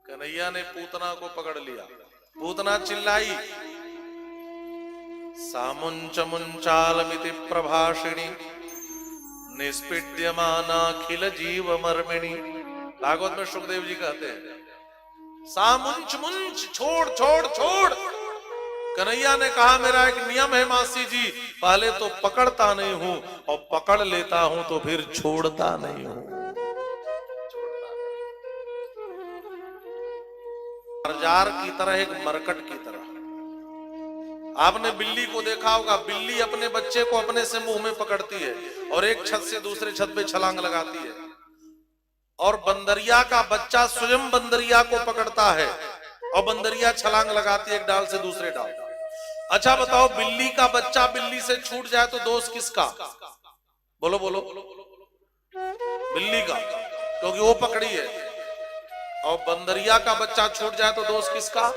कन्हैया ने पूतना को पकड़ लिया, पूतना चिल्लाई, सामुंच मुंचालमिति प्रभाषिणी निष्पीड्यमानाखिल जीव मर्मिणी। भागवत में सुखदेव जी कहते हैं, सामुंच मुंच, छोड़ छोड़ छोड़। कन्हैया ने कहा, मेरा एक नियम है मासी जी, पहले तो पकड़ता नहीं हूं और पकड़ लेता हूं तो फिर छोड़ता नहीं हूं। जार की तरह, एक मरकट की तरह। आपने बिल्ली को देखा होगा, बिल्ली अपने बच्चे को अपने से मुंह में पकड़ती है और एक छत से दूसरे छत पे छलांग लगाती है, और बंदरिया का बच्चा स्वयं बंदरिया को पकड़ता है और बंदरिया छलांग लगाती है एक डाल से दूसरे डाल। अच्छा बताओ, बिल्ली का बच्चा बिल्ली से छूट जाए तो दोष किसका? बोलो बोलो। बिल्ली का, क्योंकि वो पकड़ी है। और बंदरिया का बच्चा छूट जाए तो दोष किसका?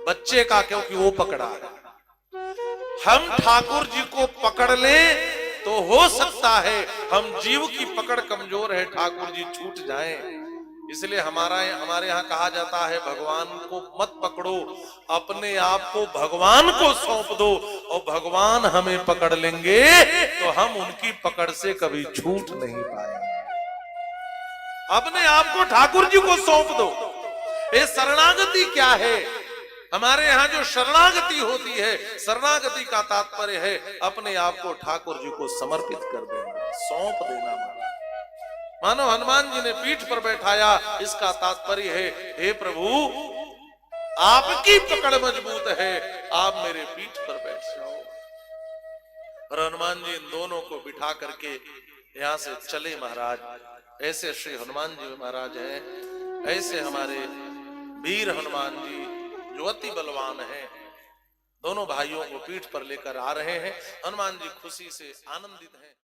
बच्चे का, क्योंकि वो पकड़ा है। हम ठाकुर जी को पकड़ ले तो हो सकता है हम जीव की पकड़ कमजोर है, ठाकुर जी छूट जाएं। इसलिए हमारे यहाँ कहा जाता है, भगवान को मत पकड़ो, अपने आप को भगवान को सौंप दो, और भगवान हमें पकड़ लेंगे तो हम उनकी पकड़ से कभी छूट नहीं पाएंगे। अपने आप को ठाकुर जी को सौंप दो। ये शरणागति क्या है? हमारे यहाँ जो शरणागति होती है, शरणागति का तात्पर्य है अपने आप को ठाकुर जी को समर्पित कर देना, सौंप देना। मानो हनुमान जी ने पीठ पर बैठाया, इसका तात्पर्य है, हे प्रभु आपकी पकड़ मजबूत है, आप मेरे पीठ पर बैठ जाओ। और हनुमान जी इन दोनों को बिठा करके यहां से चले महाराज। ऐसे श्री हनुमान जी महाराज हैं, ऐसे हमारे वीर हनुमान जी जो अति बलवान हैं, दोनों भाइयों को पीठ पर लेकर आ रहे हैं। हनुमान जी खुशी से आनंदित हैं।